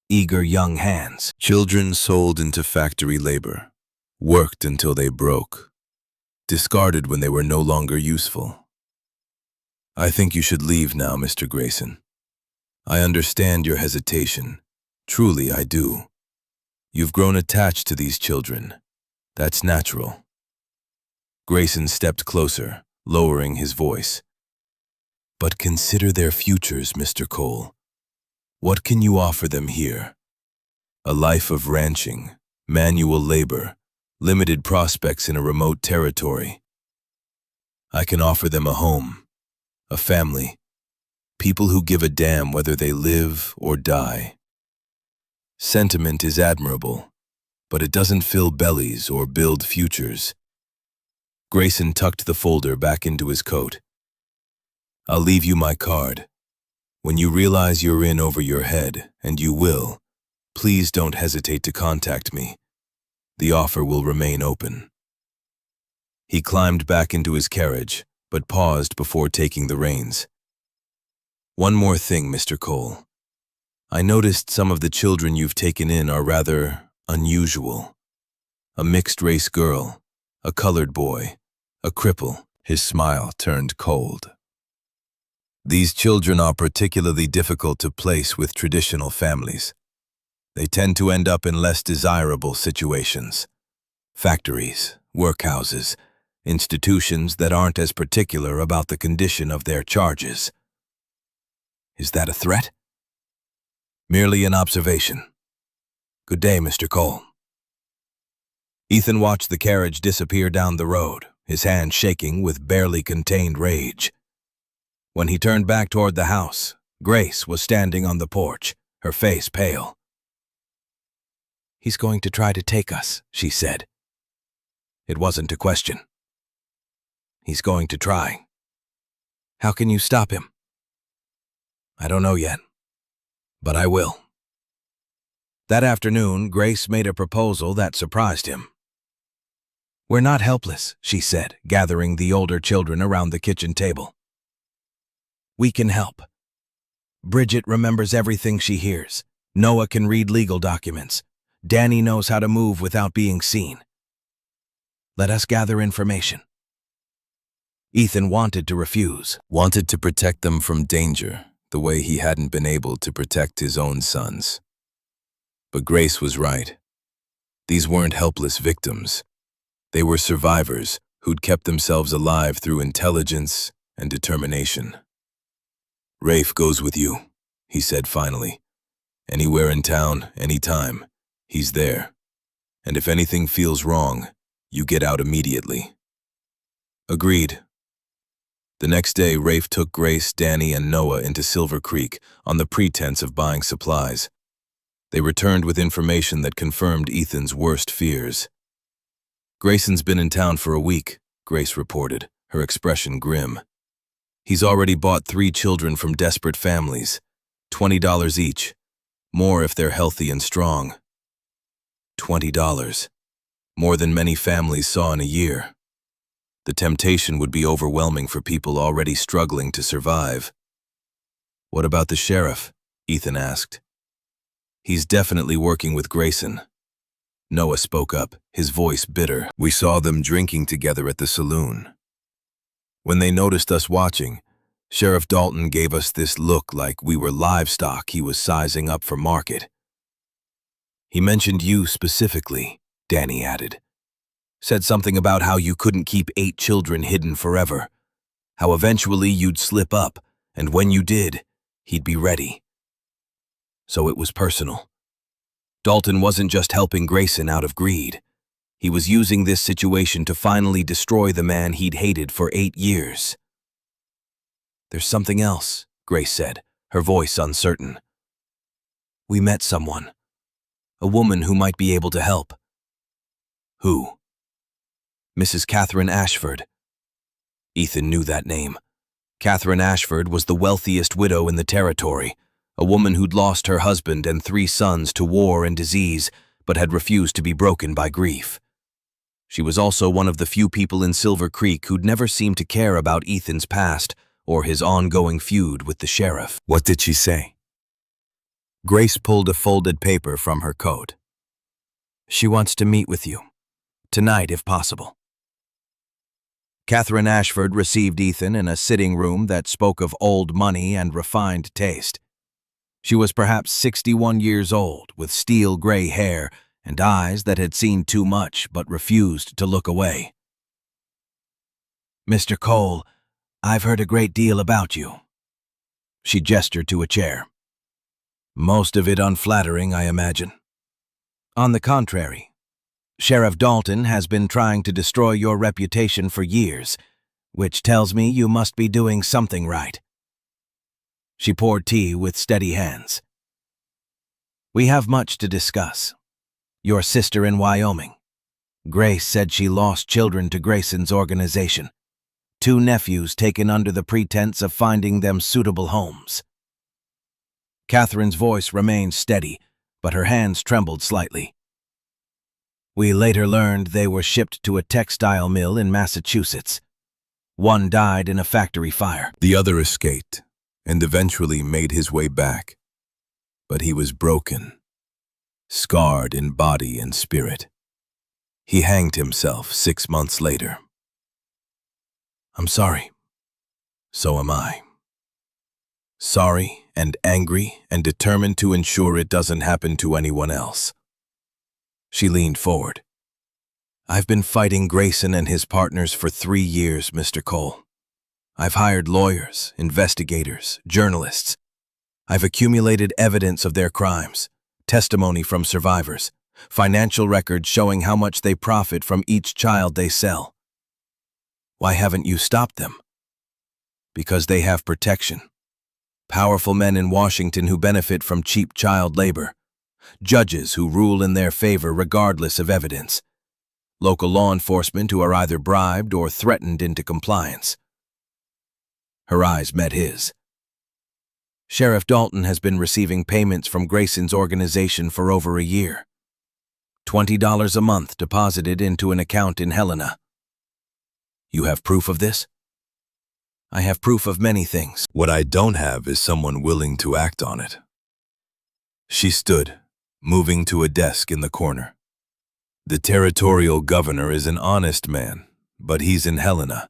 Eager young hands. Children sold into factory labor, worked until they broke, discarded when they were no longer useful. "I think you should leave now, Mr. Grayson. I understand your hesitation. Truly, I do. You've grown attached to these children. That's natural." Grayson stepped closer, lowering his voice. "But consider their futures, Mr. Cole. What can you offer them here? A life of ranching, manual labor, limited prospects in a remote territory. I can offer them a home, a family, people who give a damn whether they live or die. Sentiment is admirable, but it doesn't fill bellies or build futures." Grayson tucked the folder back into his coat. "I'll leave you my card. When you realize you're in over your head, and you will, please don't hesitate to contact me. The offer will remain open." He climbed back into his carriage, but paused before taking the reins. "One more thing, Mr. Cole. I noticed some of the children you've taken in are rather unusual. A mixed-race girl, a colored boy, a cripple." His smile turned cold. "These children are particularly difficult to place with traditional families. They tend to end up in less desirable situations. Factories, workhouses, institutions that aren't as particular about the condition of their charges." "Is that a threat?" "Merely an observation. Good day, Mr. Cole." Ethan watched the carriage disappear down the road, his hand shaking with barely contained rage. When he turned back toward the house, Grace was standing on the porch, her face pale. "He's going to try to take us," she said. It wasn't a question. "He's going to try. How can you stop him?" "I don't know yet, but I will." That afternoon, Grace made a proposal that surprised him. "We're not helpless," she said, gathering the older children around the kitchen table. "We can help. Bridget remembers everything she hears. Noah can read legal documents. Danny knows how to move without being seen. Let us gather information." Ethan wanted to refuse. Wanted to protect them from danger, the way he hadn't been able to protect his own sons. But Grace was right. These weren't helpless victims. They were survivors who'd kept themselves alive through intelligence and determination. "Rafe goes with you," he said finally. "Anywhere in town, anytime, he's there. And if anything feels wrong, you get out immediately." Agreed. The next day, Rafe took Grace, Danny, and Noah into Silver Creek on the pretense of buying supplies. They returned with information that confirmed Ethan's worst fears. "Grayson's been in town for a week," Grace reported, her expression grim. "He's already bought 3 children from desperate families, $20 each, more if they're healthy and strong." $20, more than many families saw in a year. The temptation would be overwhelming for people already struggling to survive. "What about the sheriff?" Ethan asked. "He's definitely working with Grayson." Noah spoke up, his voice bitter. "We saw them drinking together at the saloon. When they noticed us watching, Sheriff Dalton gave us this look like we were livestock he was sizing up for market." "He mentioned you specifically," Danny added. "Said something about how you couldn't keep 8 children hidden forever, how eventually you'd slip up, and when you did, he'd be ready." So it was personal. Dalton wasn't just helping Grayson out of greed. He was using this situation to finally destroy the man he'd hated for 8 years. "There's something else," Grace said, her voice uncertain. "We met someone. A woman who might be able to help." "Who?" "Mrs. Catherine Ashford." Ethan knew that name. Catherine Ashford was the wealthiest widow in the territory, a woman who'd lost her husband and 3 sons to war and disease, but had refused to be broken by grief. She was also one of the few people in Silver Creek who'd never seemed to care about Ethan's past or his ongoing feud with the sheriff. "What did she say?" Grace pulled a folded paper from her coat. "She wants to meet with you. Tonight, if possible." Catherine Ashford received Ethan in a sitting room that spoke of old money and refined taste. She was perhaps 61 years old, with steel gray hair and eyes that had seen too much but refused to look away. "Mr. Cole, I've heard a great deal about you." She gestured to a chair. "Most of it unflattering, I imagine." "On the contrary. Sheriff Dalton has been trying to destroy your reputation for years, which tells me you must be doing something right." She poured tea with steady hands. "We have much to discuss. Your sister in Wyoming. Grace said she lost children to Grayson's organization. 2 nephews taken under the pretense of finding them suitable homes." Catherine's voice remained steady, but her hands trembled slightly. "We later learned they were shipped to a textile mill in Massachusetts. One died in a factory fire." "The other escaped and eventually made his way back. But he was broken, scarred in body and spirit. He hanged himself 6 months later." "I'm sorry." "So am I. Sorry and angry and determined to ensure it doesn't happen to anyone else." She leaned forward. "I've been fighting Grayson and his partners for 3 years, Mr. Cole. I've hired lawyers, investigators, journalists. I've accumulated evidence of their crimes, testimony from survivors. Financial records showing how much they profit from each child they sell. Why haven't you stopped them? Because they have protection. Powerful men in Washington who benefit from cheap child labor. Judges who rule in their favor regardless of evidence. Local law enforcement who are either bribed or threatened into compliance. Her eyes met his. Sheriff Dalton has been receiving payments from Grayson's organization for over a year. $20 a month deposited into an account in Helena. You have proof of this? I have proof of many things. What I don't have is someone willing to act on it. She stood, moving to a desk in the corner. The territorial governor is an honest man, but he's in Helena,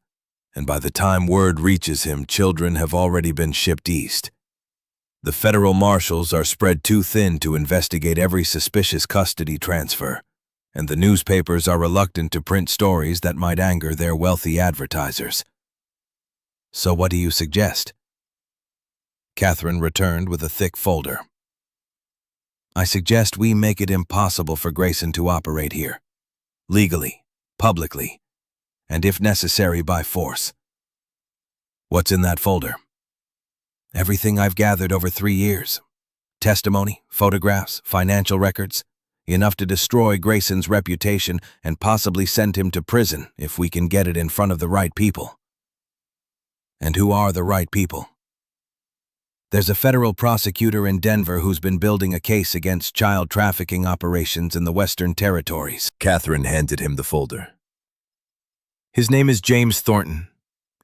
and by the time word reaches him, children have already been shipped east. The federal marshals are spread too thin to investigate every suspicious custody transfer, and the newspapers are reluctant to print stories that might anger their wealthy advertisers. So what do you suggest? Catherine returned with a thick folder. I suggest we make it impossible for Grayson to operate here. Legally, publicly, and if necessary by force. What's in that folder? Everything I've gathered over 3 years. Testimony, photographs, financial records. Enough to destroy Grayson's reputation and possibly send him to prison if we can get it in front of the right people. And who are the right people? There's a federal prosecutor in Denver who's been building a case against child trafficking operations in the Western Territories. Catherine handed him the folder. His name is James Thornton.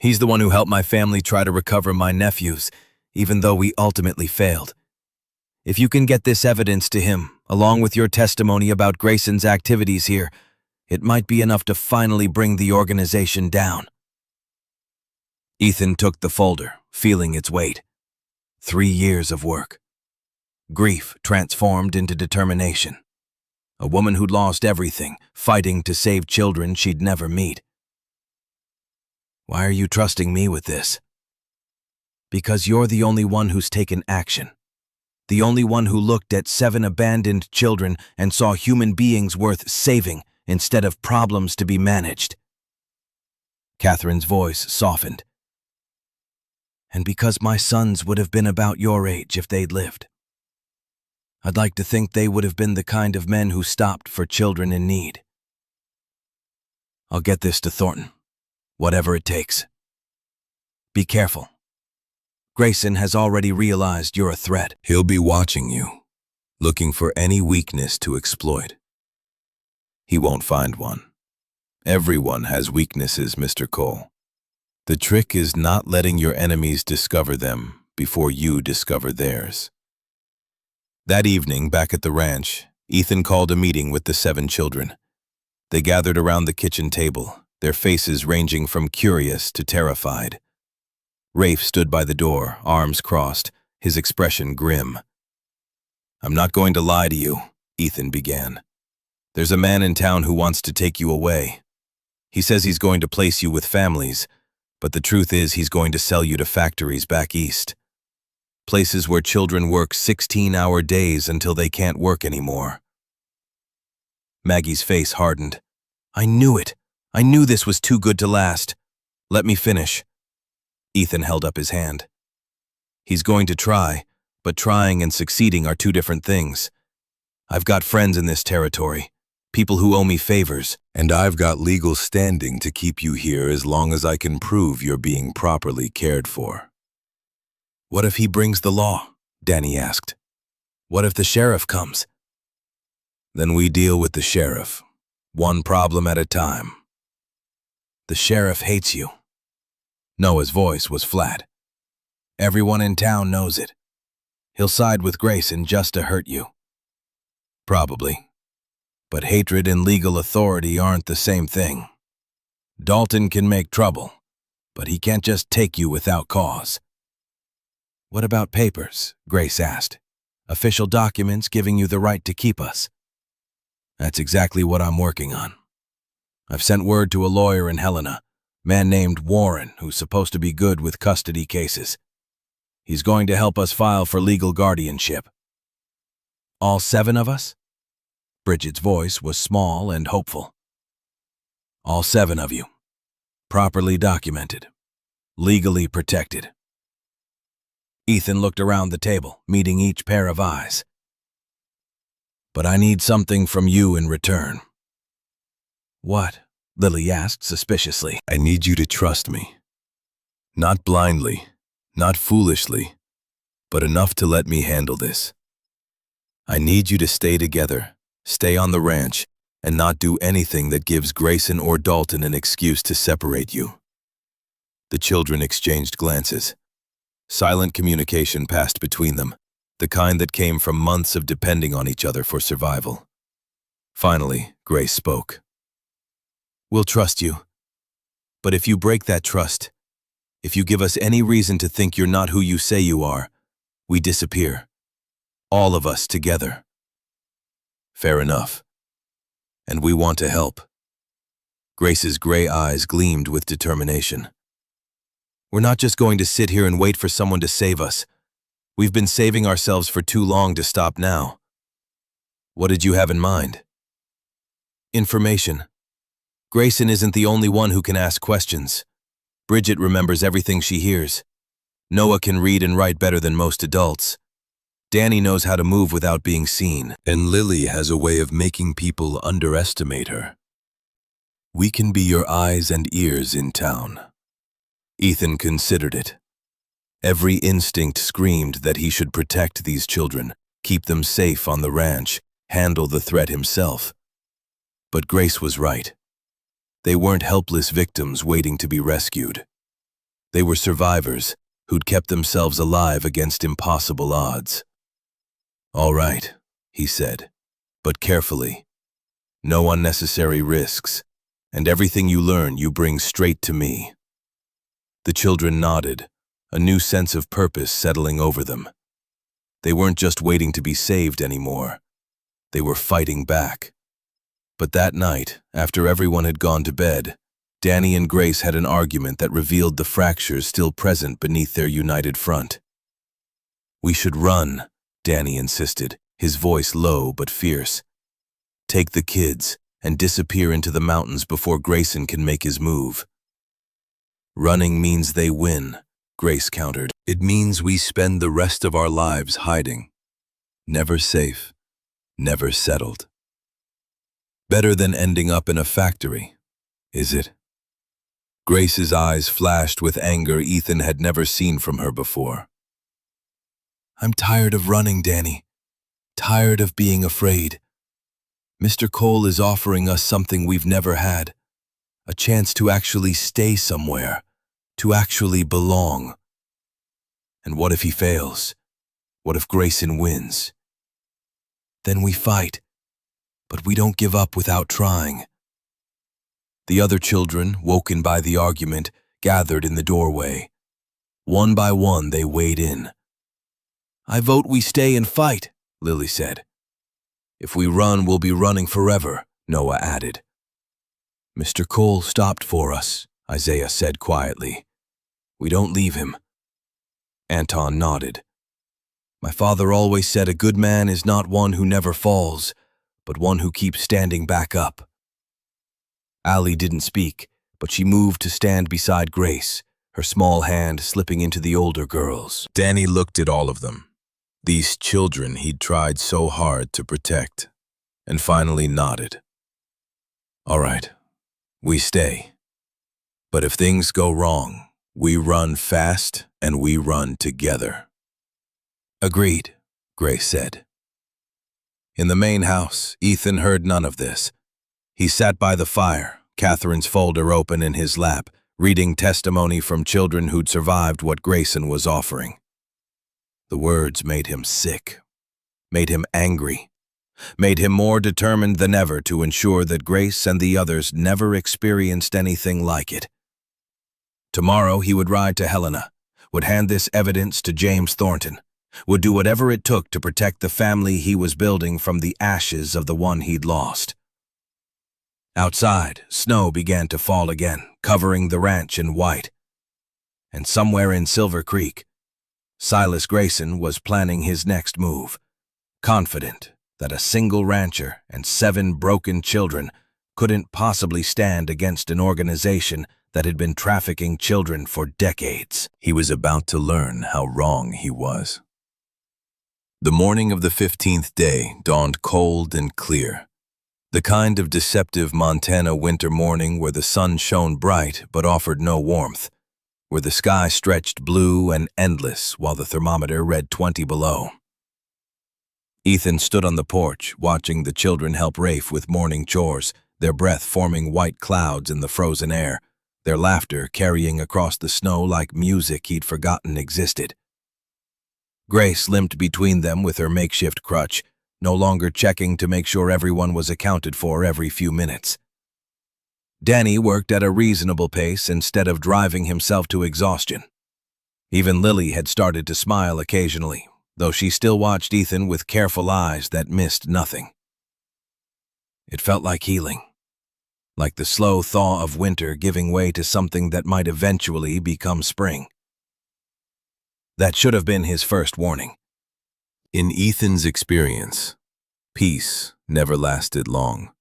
He's the one who helped my family try to recover my nephews, even though we ultimately failed. If you can get this evidence to him, along with your testimony about Grayson's activities here, it might be enough to finally bring the organization down. Ethan took the folder, feeling its weight. 3 years of work. Grief transformed into determination. A woman who'd lost everything, fighting to save children she'd never meet. Why are you trusting me with this? Because you're the only one who's taken action. The only one who looked at 7 abandoned children and saw human beings worth saving instead of problems to be managed. Catherine's voice softened. And because my sons would have been about your age if they'd lived. I'd like to think they would have been the kind of men who stopped for children in need. I'll get this to Thornton, whatever it takes. Be careful. Grayson has already realized you're a threat. He'll be watching you, looking for any weakness to exploit. He won't find one. Everyone has weaknesses, Mr. Cole. The trick is not letting your enemies discover them before you discover theirs. That evening, back at the ranch, Ethan called a meeting with the 7 children. They gathered around the kitchen table, their faces ranging from curious to terrified. Rafe stood by the door, arms crossed, his expression grim. I'm not going to lie to you, Ethan began. There's a man in town who wants to take you away. He says he's going to place you with families, but the truth is he's going to sell you to factories back east. Places where children work 16-hour days until they can't work anymore. Maggie's face hardened. I knew it. I knew this was too good to last. Let me finish. Ethan held up his hand. He's going to try, but trying and succeeding are 2 different things. I've got friends in this territory, people who owe me favors. And I've got legal standing to keep you here as long as I can prove you're being properly cared for. What if he brings the law? Danny asked. What if the sheriff comes? Then we deal with the sheriff, one problem at a time. The sheriff hates you. Noah's voice was flat. Everyone in town knows it. He'll side with Grayson just to hurt you. Probably. But hatred and legal authority aren't the same thing. Dalton can make trouble, but he can't just take you without cause. What about papers? Grace asked. Official documents giving you the right to keep us. That's exactly what I'm working on. I've sent word to a lawyer in Helena, a man named Warren, who's supposed to be good with custody cases. He's going to help us file for legal guardianship. All 7 of us? Bridget's voice was small and hopeful. All 7 of you. Properly documented. Legally protected. Ethan looked around the table, meeting each pair of eyes. But I need something from you in return. What? Lily asked suspiciously. I need you to trust me. Not blindly, not foolishly, but enough to let me handle this. I need you to stay together, stay on the ranch, and not do anything that gives Grayson or Dalton an excuse to separate you. The children exchanged glances. Silent communication passed between them, the kind that came from months of depending on each other for survival. Finally, Grace spoke. We'll trust you. But if you break that trust, if you give us any reason to think you're not who you say you are, we disappear. All of us together. Fair enough. And we want to help. Grace's gray eyes gleamed with determination. We're not just going to sit here and wait for someone to save us. We've been saving ourselves for too long to stop now. What did you have in mind? Information. Grayson isn't the only one who can ask questions. Bridget remembers everything she hears. Noah can read and write better than most adults. Danny knows how to move without being seen. And Lily has a way of making people underestimate her. We can be your eyes and ears in town. Ethan considered it. Every instinct screamed that he should protect these children, keep them safe on the ranch, handle the threat himself. But Grace was right. They weren't helpless victims waiting to be rescued. They were survivors who'd kept themselves alive against impossible odds. All right, he said, but carefully. No unnecessary risks, and everything you learn you bring straight to me. The children nodded, a new sense of purpose settling over them. They weren't just waiting to be saved anymore. They were fighting back. But that night, after everyone had gone to bed, Danny and Grace had an argument that revealed the fractures still present beneath their united front. We should run, Danny insisted, his voice low but fierce. Take the kids and disappear into the mountains before Grayson can make his move. Running means they win, Grace countered. It means we spend the rest of our lives hiding. Never safe, never settled. Better than ending up in a factory, is it? Grace's eyes flashed with anger Ethan had never seen from her before. I'm tired of running, Danny. Tired of being afraid. Mr. Cole is offering us something we've never had. A chance to actually stay somewhere, to actually belong. And what if he fails? What if Grayson wins? Then we fight. But we don't give up without trying. The other children, woken by the argument, gathered in the doorway. One by one, they weighed in. I vote we stay and fight, Lily said. If we run, we'll be running forever, Noah added. Mr. Cole stopped for us, Isaiah said quietly. We don't leave him. Anton nodded. My father always said a good man is not one who never falls, but one who keeps standing back up. Allie didn't speak, but she moved to stand beside Grace, her small hand slipping into the older girl's. Danny looked at all of them, these children he'd tried so hard to protect, and finally nodded. All right, we stay. But if things go wrong, we run fast and we run together. Agreed, Grace said. In the main house, Ethan heard none of this. He sat by the fire, Catherine's folder open in his lap, reading testimony from children who'd survived what Grayson was offering. The words made him sick, made him angry, made him more determined than ever to ensure that Grace and the others never experienced anything like it. Tomorrow he would ride to Helena, would hand this evidence to James Thornton, would do whatever it took to protect the family he was building from the ashes of the one he'd lost. Outside, snow began to fall again, covering the ranch in white. And somewhere in Silver Creek, Silas Grayson was planning his next move, confident, that a single rancher and 7 broken children couldn't possibly stand against an organization that had been trafficking children for decades. He was about to learn how wrong he was. The morning of the 15th day dawned cold and clear. The kind of deceptive Montana winter morning where the sun shone bright but offered no warmth, where the sky stretched blue and endless while the thermometer read 20 below. Ethan stood on the porch, watching the children help Rafe with morning chores, their breath forming white clouds in the frozen air, their laughter carrying across the snow like music he'd forgotten existed. Grace limped between them with her makeshift crutch, no longer checking to make sure everyone was accounted for every few minutes. Danny worked at a reasonable pace instead of driving himself to exhaustion. Even Lily had started to smile occasionally, though she still watched Ethan with careful eyes that missed nothing. It felt like healing, like the slow thaw of winter giving way to something that might eventually become spring. That should have been his first warning. In Ethan's experience, peace never lasted long.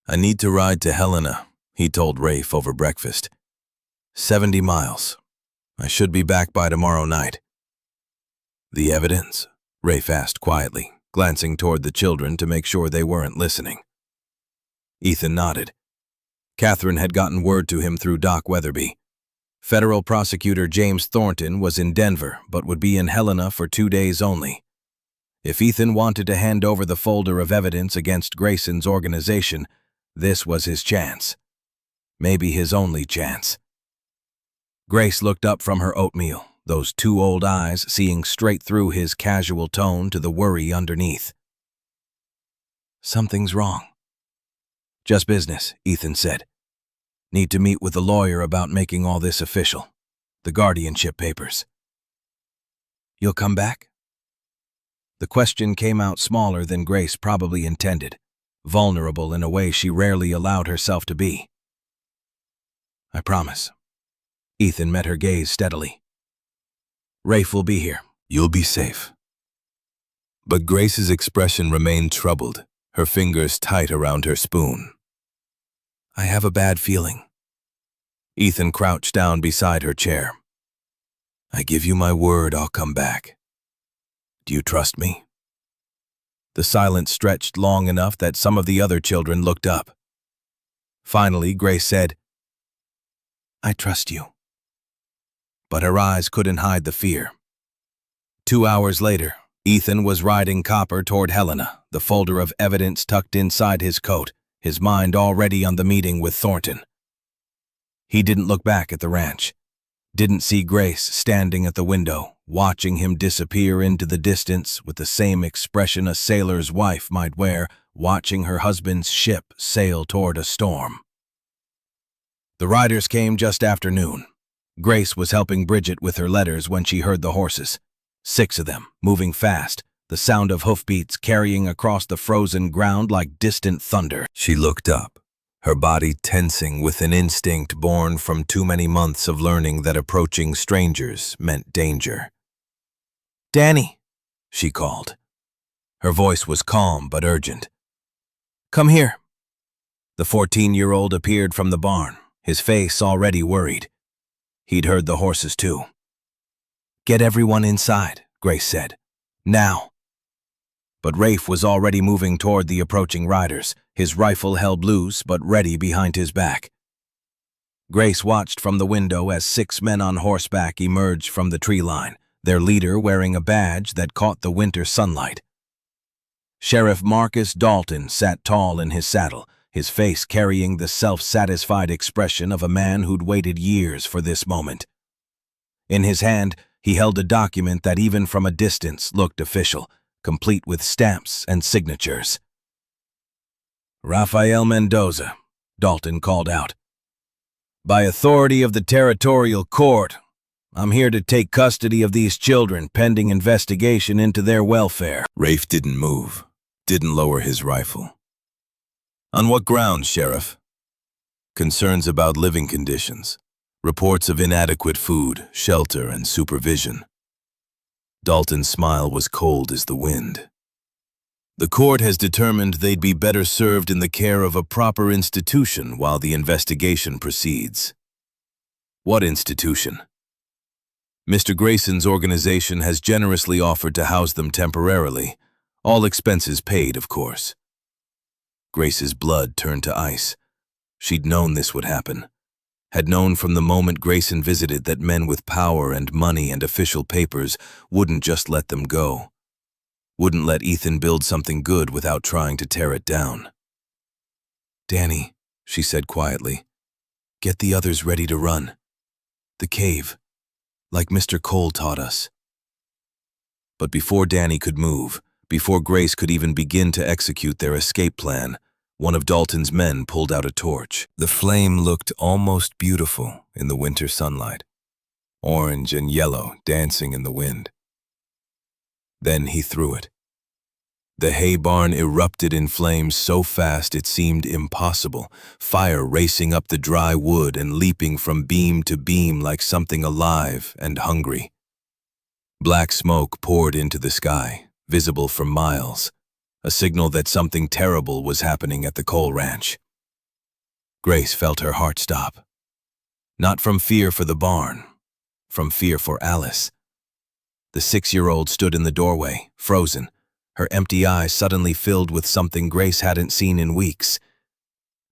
"I need to ride to Helena," he told Rafe over breakfast. 70 miles. I should be back by tomorrow night." "The evidence?" Rafe asked quietly, glancing toward the children to make sure they weren't listening. Ethan nodded. Catherine had gotten word to him through Doc Weatherby. Federal prosecutor James Thornton was in Denver, but would be in Helena for 2 days only. If Ethan wanted to hand over the folder of evidence against Grayson's organization, this was his chance. Maybe his only chance. Grace looked up from her oatmeal, those 2 old eyes seeing straight through his casual tone to the worry underneath. "Something's wrong." "Just business," Ethan said. "Need to meet with the lawyer about making all this official. The guardianship papers." "You'll come back?" The question came out smaller than Grace probably intended, vulnerable in a way she rarely allowed herself to be. "I promise." Ethan met her gaze steadily. "Rafe will be here." "You'll be safe." But Grace's expression remained troubled, her fingers tight around her spoon. "I have a bad feeling." Ethan crouched down beside her chair. "I give you my word I'll come back. Do you trust me?" The silence stretched long enough that some of the other children looked up. Finally, Grace said, "I trust you." But her eyes couldn't hide the fear. 2 hours later, Ethan was riding Copper toward Helena, the folder of evidence tucked inside his coat, his mind already on the meeting with Thornton. He didn't look back at the ranch, didn't see Grace standing at the window, watching him disappear into the distance with the same expression a sailor's wife might wear, watching her husband's ship sail toward a storm. The riders came just after noon. Grace was helping Bridget with her letters when she heard the horses. 6 of them, moving fast, the sound of hoofbeats carrying across the frozen ground like distant thunder. She looked up, her body tensing with an instinct born from too many months of learning that approaching strangers meant danger. "Danny," she called. Her voice was calm but urgent. "Come here." The 14-year-old appeared from the barn, his face already worried. He'd heard the horses too. "Get everyone inside," Grace said. "Now." But Rafe was already moving toward the approaching riders, his rifle held loose but ready behind his back. Grace watched from the window as 6 men on horseback emerged from the tree line, their leader wearing a badge that caught the winter sunlight. Sheriff Marcus Dalton sat tall in his saddle, his face carrying the self-satisfied expression of a man who'd waited years for this moment. In his hand, he held a document that even from a distance looked official, complete with stamps and signatures. "Rafael Mendoza," Dalton called out. "By authority of the Territorial Court, I'm here to take custody of these children pending investigation into their welfare." Rafe didn't move, didn't lower his rifle. "On what grounds, Sheriff?" "Concerns about living conditions. Reports of inadequate food, shelter, and supervision." Dalton's smile was cold as the wind. The court has determined they'd be better served in the care of a proper institution while the investigation proceeds. What institution? Mr. Grayson's organization has generously offered to house them temporarily, all expenses paid, of course. Grace's blood turned to ice. She'd known this would happen. Had known from the moment Grayson visited that men with power and money and official papers wouldn't just let them go. Wouldn't let Ethan build something good without trying to tear it down. "Danny," she said quietly, "get the others ready to run. The cave, like Mr. Cole taught us." But before Danny could move, before Grace could even begin to execute their escape plan, one of Dalton's men pulled out a torch. The flame looked almost beautiful in the winter sunlight, orange and yellow dancing in the wind. Then he threw it. The hay barn erupted in flames so fast it seemed impossible, fire racing up the dry wood and leaping from beam to beam like something alive and hungry. Black smoke poured into the sky, visible for miles, a signal that something terrible was happening at the Cole ranch. Grace felt her heart stop. Not from fear for the barn, from fear for Alice. The 6-year-old stood in the doorway, frozen, her empty eyes suddenly filled with something Grace hadn't seen in weeks.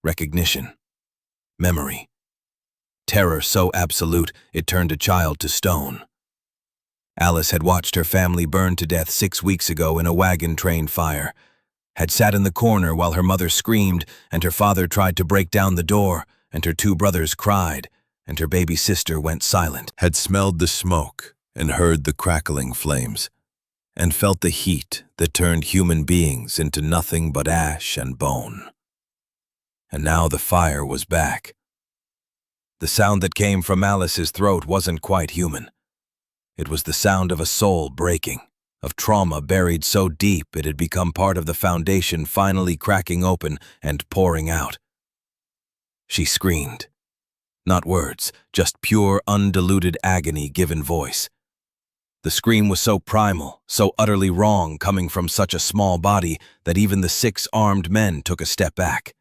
Recognition. Memory. Terror so absolute it turned a child to stone. Alice had watched her family burn to death 6 weeks ago in a wagon train fire, had sat in the corner while her mother screamed and her father tried to break down the door and her 2 brothers cried and her baby sister went silent, had smelled the smoke and heard the crackling flames, and felt the heat that turned human beings into nothing but ash and bone. And now the fire was back. The sound that came from Alice's throat wasn't quite human. It was the sound of a soul breaking, of trauma buried so deep it had become part of the foundation finally cracking open and pouring out. She screamed. Not words, just pure, undiluted agony given voice. The scream was so primal, so utterly wrong coming from such a small body that even the 6 armed men took a step back.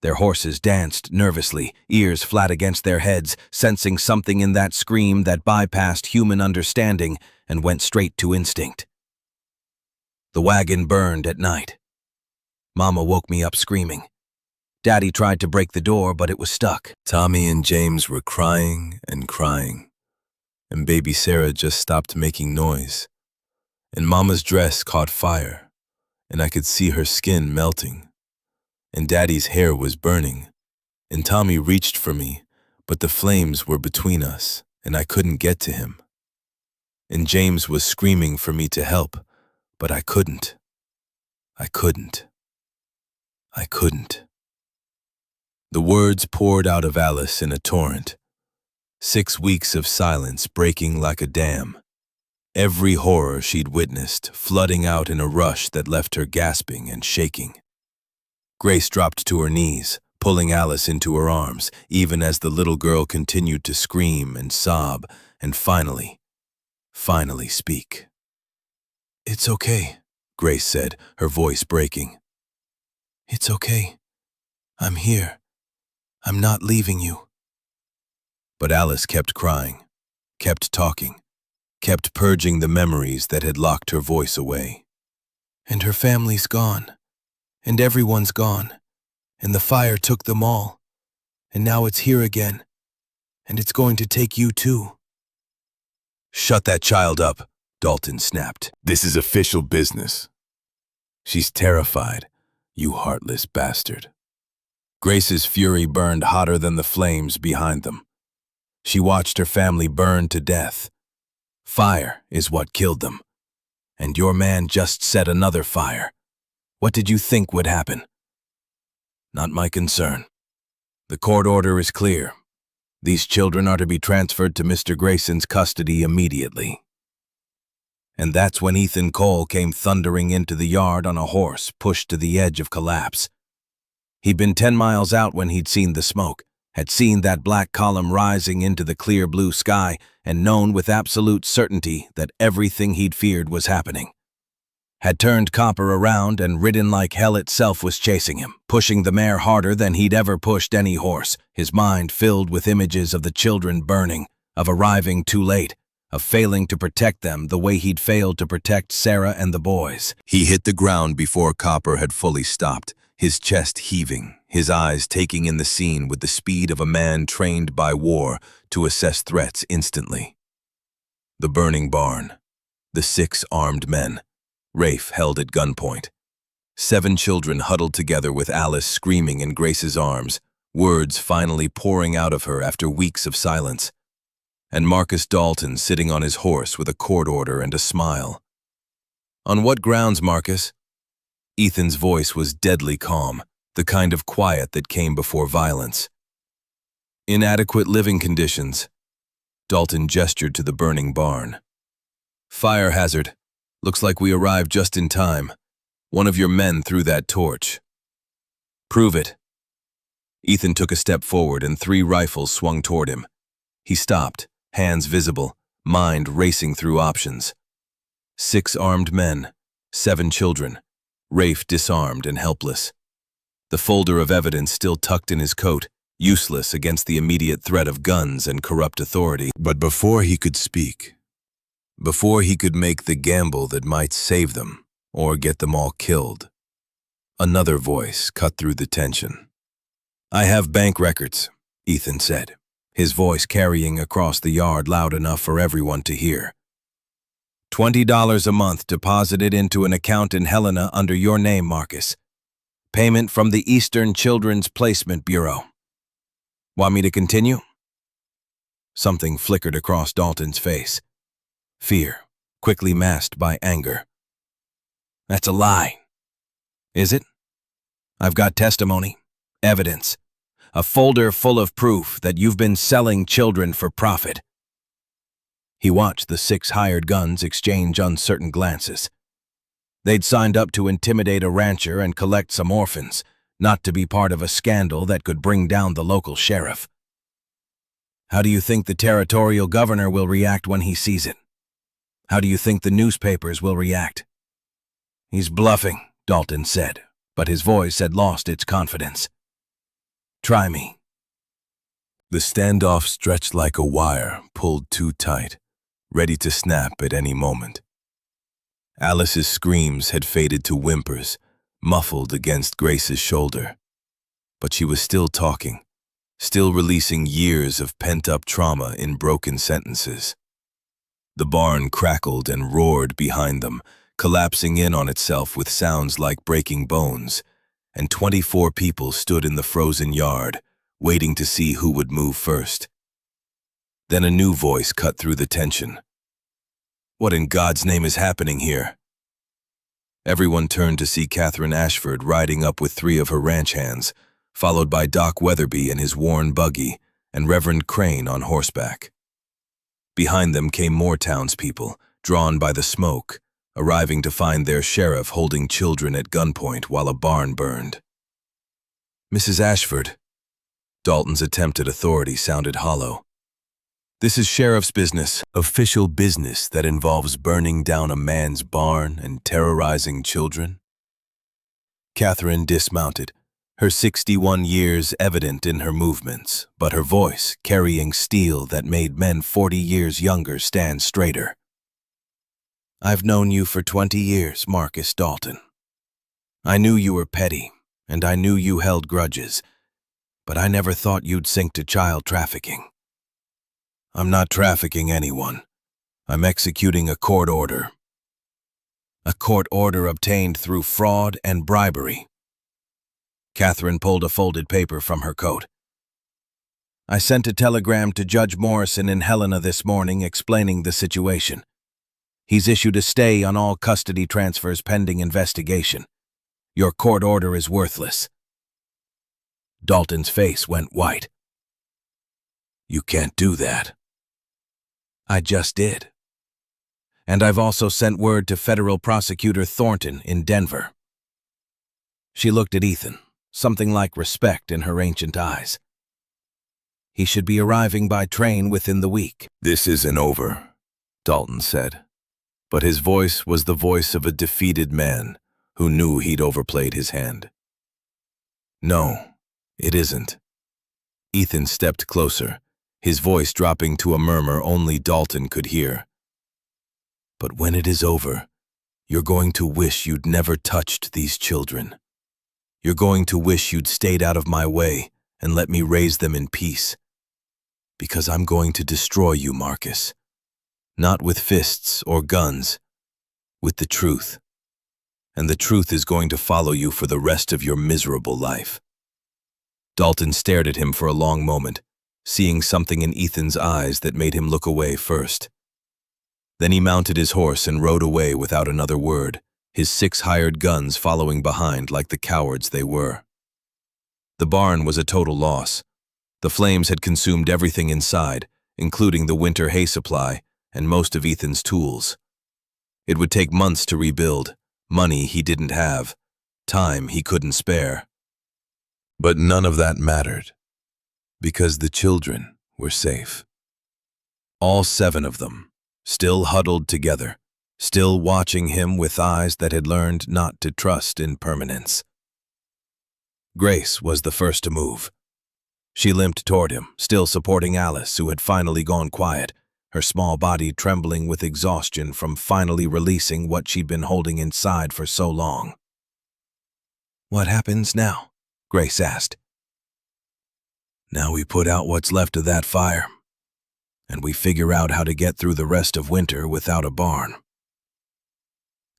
Their horses danced nervously, ears flat against their heads, sensing something in that scream that bypassed human understanding and went straight to instinct. The wagon burned at night. Mama woke me up screaming. Daddy tried to break the door, but it was stuck. Tommy and James were crying and crying, and baby Sarah just stopped making noise. And Mama's dress caught fire, and I could see her skin melting. And Daddy's hair was burning, and Tommy reached for me, but the flames were between us, and I couldn't get to him. And James was screaming for me to help, but I couldn't. I couldn't. I couldn't. The words poured out of Alice in a torrent. 6 weeks of silence breaking like a dam. Every horror she'd witnessed flooding out in a rush that left her gasping and shaking. Grace dropped to her knees, pulling Alice into her arms, even as the little girl continued to scream and sob, and finally speak. "It's okay," Grace said, her voice breaking. "It's okay. I'm here. I'm not leaving you." But Alice kept crying, kept talking, kept purging the memories that had locked her voice away. "And her family's gone, and everyone's gone, and the fire took them all, and now it's here again, and it's going to take you too." "Shut that child up," Dalton snapped. "This is official business." "She's terrified, you heartless bastard." Grace's fury burned hotter than the flames behind them. She watched her family burn to death. Fire is what killed them. And your man just set another fire. What did you think would happen? Not my concern. The court order is clear. These children are to be transferred to Mr. Grayson's custody immediately. And that's when Ethan Cole came thundering into the yard on a horse pushed to the edge of collapse. He'd been 10 miles out when he'd seen the smoke, had seen that black column rising into the clear blue sky, and known with absolute certainty that everything he'd feared was happening. had turned Copper around and ridden like hell itself was chasing him, pushing the mare harder than he'd ever pushed any horse, his mind filled with images of the children burning, of arriving too late, of failing to protect them the way he'd failed to protect Sarah and the boys. He hit the ground before Copper had fully stopped, his chest heaving, his eyes taking in the scene with the speed of a man trained by war to assess threats instantly. The burning barn. The 6 armed men. Rafe held at gunpoint. 7 children huddled together with Alice screaming in Grace's arms, words finally pouring out of her after weeks of silence. And Marcus Dalton sitting on his horse with a court order and a smile. "On what grounds, Marcus?" Ethan's voice was deadly calm, the kind of quiet that came before violence. "Inadequate living conditions." Dalton gestured to the burning barn. "Fire hazard. Looks like we arrived just in time. One of your men threw that torch." "Prove it." Ethan took a step forward and 3 rifles swung toward him. He stopped, hands visible, mind racing through options. 6 armed men, 7 children, Rafe disarmed and helpless. The folder of evidence still tucked in his coat, useless against the immediate threat of guns and corrupt authority. But before he could speak, before he could make the gamble that might save them or get them all killed, another voice cut through the tension. "I have bank records," Ethan said, his voice carrying across the yard loud enough for everyone to hear. $20 a month deposited into an account in Helena under your name, Marcus. Payment from the Eastern Children's Placement Bureau. Want me to continue?" Something flickered across Dalton's face. Fear, quickly masked by anger. "That's a lie." "Is it? I've got testimony, evidence, a folder full of proof that you've been selling children for profit." He watched the 6 hired guns exchange uncertain glances. They'd signed up to intimidate a rancher and collect some orphans, not to be part of a scandal that could bring down the local sheriff. "How do you think the territorial governor will react when he sees it? How do you think the newspapers will react?" "He's bluffing," Dalton said, but his voice had lost its confidence. "Try me." The standoff stretched like a wire pulled too tight, ready to snap at any moment. Alice's screams had faded to whimpers, muffled against Grace's shoulder. But she was still talking, still releasing years of pent-up trauma in broken sentences. The barn crackled and roared behind them, collapsing in on itself with sounds like breaking bones, and 24 people stood in the frozen yard, waiting to see who would move first. Then a new voice cut through the tension. "What in God's name is happening here?" Everyone turned to see Catherine Ashford riding up with 3 of her ranch hands, followed by Doc Weatherby in his worn buggy and Reverend Crane on horseback. Behind them came more townspeople, drawn by the smoke, arriving to find their sheriff holding children at gunpoint while a barn burned. "Mrs. Ashford." Dalton's attempt at authority sounded hollow. "This is sheriff's business, official business that involves burning down a man's barn and terrorizing children." Catherine dismounted, her 61 years evident in her movements, but her voice carrying steel that made men 40 years younger stand straighter. "I've known you for 20 years, Marcus Dalton. I knew you were petty, and I knew you held grudges, but I never thought you'd sink to child trafficking. I'm not trafficking anyone. I'm executing a court order. A court order obtained through fraud and bribery." Catherine pulled a folded paper from her coat. "I sent a telegram to Judge Morrison in Helena this morning explaining the situation. He's issued a stay on all custody transfers pending investigation. Your court order is worthless." Dalton's face went white. "You can't do that." "I just did. And I've also sent word to Federal Prosecutor Thornton in Denver." She looked at Ethan, something like respect in her ancient eyes. "He should be arriving by train within the week." "This isn't over," Dalton said. But his voice was the voice of a defeated man who knew he'd overplayed his hand. No, it isn't. Ethan stepped closer, his voice dropping to a murmur only Dalton could hear. But when it is over, you're going to wish you'd never touched these children. You're going to wish you'd stayed out of my way and let me raise them in peace. Because I'm going to destroy you, Marcus. Not with fists or guns, with the truth. And the truth is going to follow you for the rest of your miserable life. Dalton stared at him for a long moment, seeing something in Ethan's eyes that made him look away first. Then he mounted his horse and rode away without another word, his 6 hired guns following behind like the cowards they were. The barn was a total loss. The flames had consumed everything inside, including the winter hay supply and most of Ethan's tools. It would take months to rebuild, money he didn't have, time he couldn't spare. But none of that mattered, because the children were safe. All 7 of them, still huddled together, still watching him with eyes that had learned not to trust in permanence. Grace was the first to move. She limped toward him, still supporting Alice, who had finally gone quiet, her small body trembling with exhaustion from finally releasing what she'd been holding inside for so long. "What happens now?" Grace asked. "Now we put out what's left of that fire, and we figure out how to get through the rest of winter without a barn."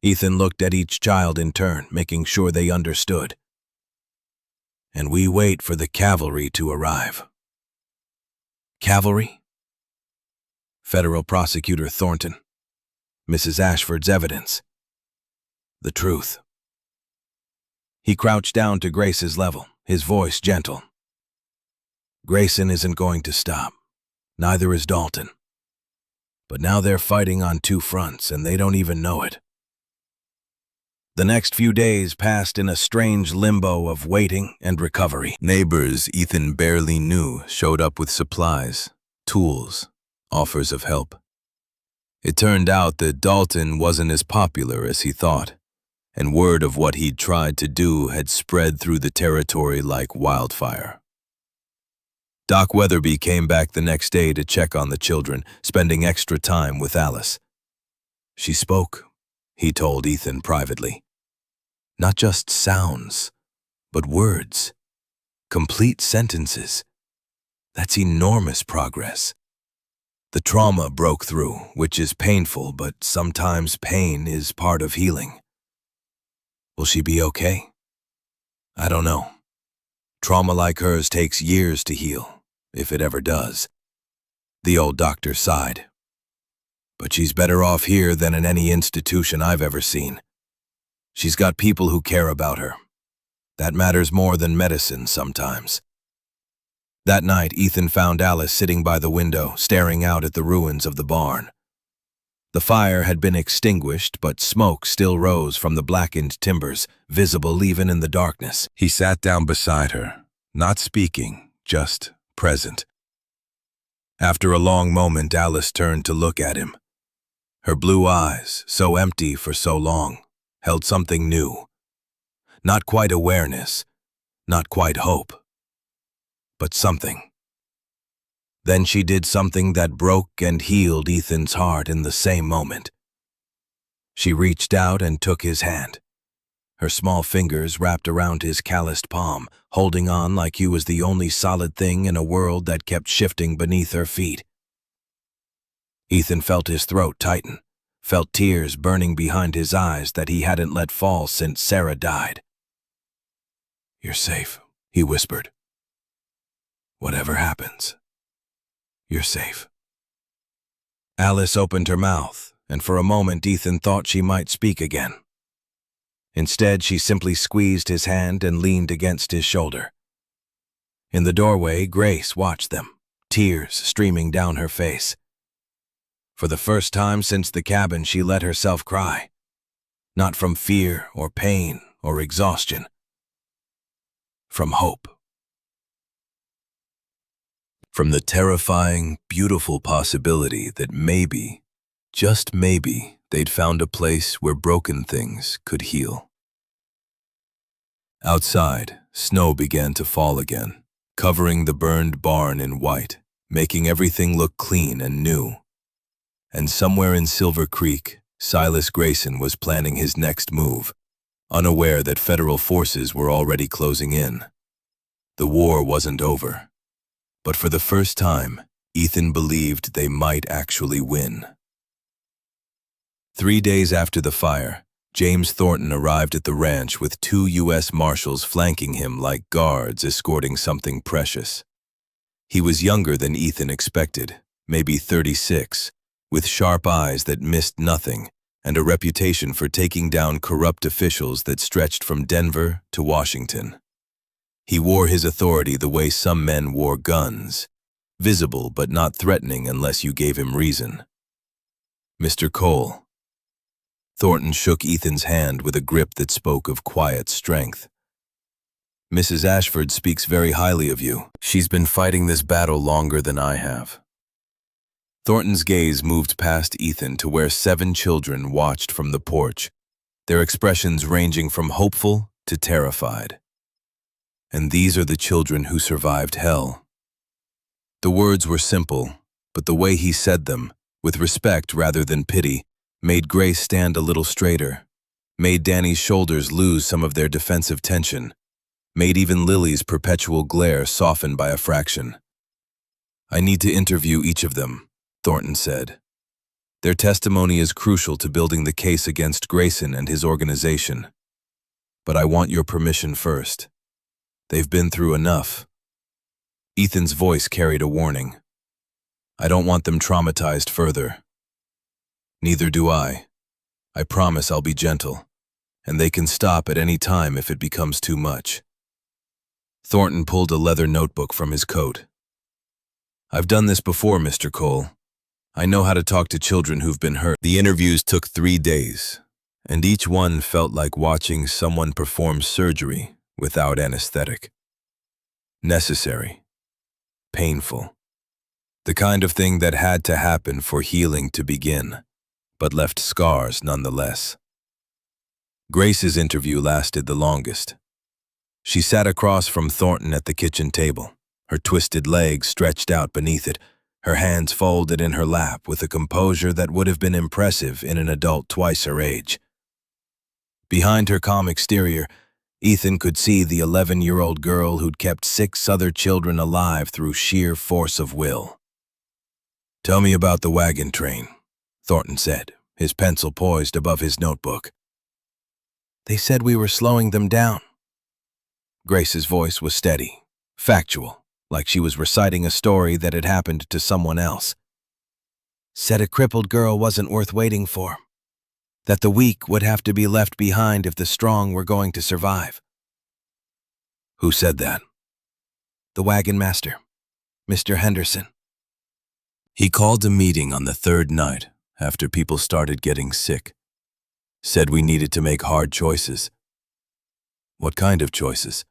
Ethan looked at each child in turn, making sure they understood. "And we wait for the cavalry to arrive." Cavalry? Federal Prosecutor Thornton. Mrs. Ashford's evidence. The truth. He crouched down to Grace's level, his voice gentle. "Grayson isn't going to stop. Neither is Dalton. But now they're fighting on 2 fronts, and they don't even know it." The next few days passed in a strange limbo of waiting and recovery. Neighbors Ethan barely knew showed up with supplies, tools, offers of help. It turned out that Dalton wasn't as popular as he thought, and word of what he'd tried to do had spread through the territory like wildfire. Doc Weatherby came back the next day to check on the children, spending extra time with Alice. "She spoke," he told Ethan privately. "Not just sounds, but words. Complete sentences. That's enormous progress. The trauma broke through, which is painful, but sometimes pain is part of healing." "Will she be okay?" "I don't know. Trauma like hers takes years to heal, if it ever does." The old doctor sighed. "But she's better off here than in any institution I've ever seen. She's got people who care about her. That matters more than medicine sometimes." That night, Ethan found Alice sitting by the window, staring out at the ruins of the barn. The fire had been extinguished, but smoke still rose from the blackened timbers, visible even in the darkness. He sat down beside her, not speaking, just present. After a long moment, Alice turned to look at him. Her blue eyes, so empty for so long, held something new. Not quite awareness, not quite hope, but something. Then she did something that broke and healed Ethan's heart in the same moment. She reached out and took his hand. Her small fingers wrapped around his calloused palm, holding on like he was the only solid thing in a world that kept shifting beneath her feet. Ethan felt his throat tighten, felt tears burning behind his eyes that he hadn't let fall since Sarah died. "You're safe," he whispered. "Whatever happens, you're safe." Alice opened her mouth, and for a moment Ethan thought she might speak again. Instead, she simply squeezed his hand and leaned against his shoulder. In the doorway, Grace watched them, tears streaming down her face. For the first time since the cabin, she let herself cry. Not from fear or pain or exhaustion. From hope. From the terrifying, beautiful possibility that maybe, just maybe, they'd found a place where broken things could heal. Outside, snow began to fall again, covering the burned barn in white, making everything look clean and new. And somewhere in Silver Creek, Silas Grayson was planning his next move, unaware that federal forces were already closing in. The war wasn't over, but for the first time, Ethan believed they might actually win. 3 days after the fire, James Thornton arrived at the ranch with 2 U.S. Marshals flanking him like guards escorting something precious. He was younger than Ethan expected, maybe 36, with sharp eyes that missed nothing and a reputation for taking down corrupt officials that stretched from Denver to Washington. He wore his authority the way some men wore guns, visible but not threatening unless you gave him reason. "Mr. Cole." Thornton shook Ethan's hand with a grip that spoke of quiet strength. "Mrs. Ashford speaks very highly of you. She's been fighting this battle longer than I have." Thornton's gaze moved past Ethan to where 7 children watched from the porch, their expressions ranging from hopeful to terrified. "And these are the children who survived hell." The words were simple, but the way he said them, with respect rather than pity, made Grace stand a little straighter, made Danny's shoulders lose some of their defensive tension, made even Lily's perpetual glare soften by a fraction. "I need to interview each of them," Thornton said. "Their testimony is crucial to building the case against Grayson and his organization. But I want your permission first. They've been through enough." Ethan's voice carried a warning. "I don't want them traumatized further." "Neither do I. I promise I'll be gentle, and they can stop at any time if it becomes too much." Thornton pulled a leather notebook from his coat. "I've done this before, Mr. Cole. I know how to talk to children who've been hurt." The interviews took 3 days, and each one felt like watching someone perform surgery without anesthetic. Necessary. Painful. The kind of thing that had to happen for healing to begin, but left scars nonetheless. Grace's interview lasted the longest. She sat across from Thornton at the kitchen table, her twisted legs stretched out beneath it, her hands folded in her lap with a composure that would have been impressive in an adult twice her age. Behind her calm exterior, Ethan could see the 11-year-old girl who'd kept 6 other children alive through sheer force of will. "Tell me about the wagon train," Thornton said, his pencil poised above his notebook. "They said we were slowing them down." Grace's voice was steady, factual, like she was reciting a story that had happened to someone else. "Said a crippled girl wasn't worth waiting for. That the weak would have to be left behind if the strong were going to survive." "Who said that?" "The wagon master, Mr. Henderson. He called a meeting on the 3rd night after people started getting sick. Said we needed to make hard choices." "What kind of choices?"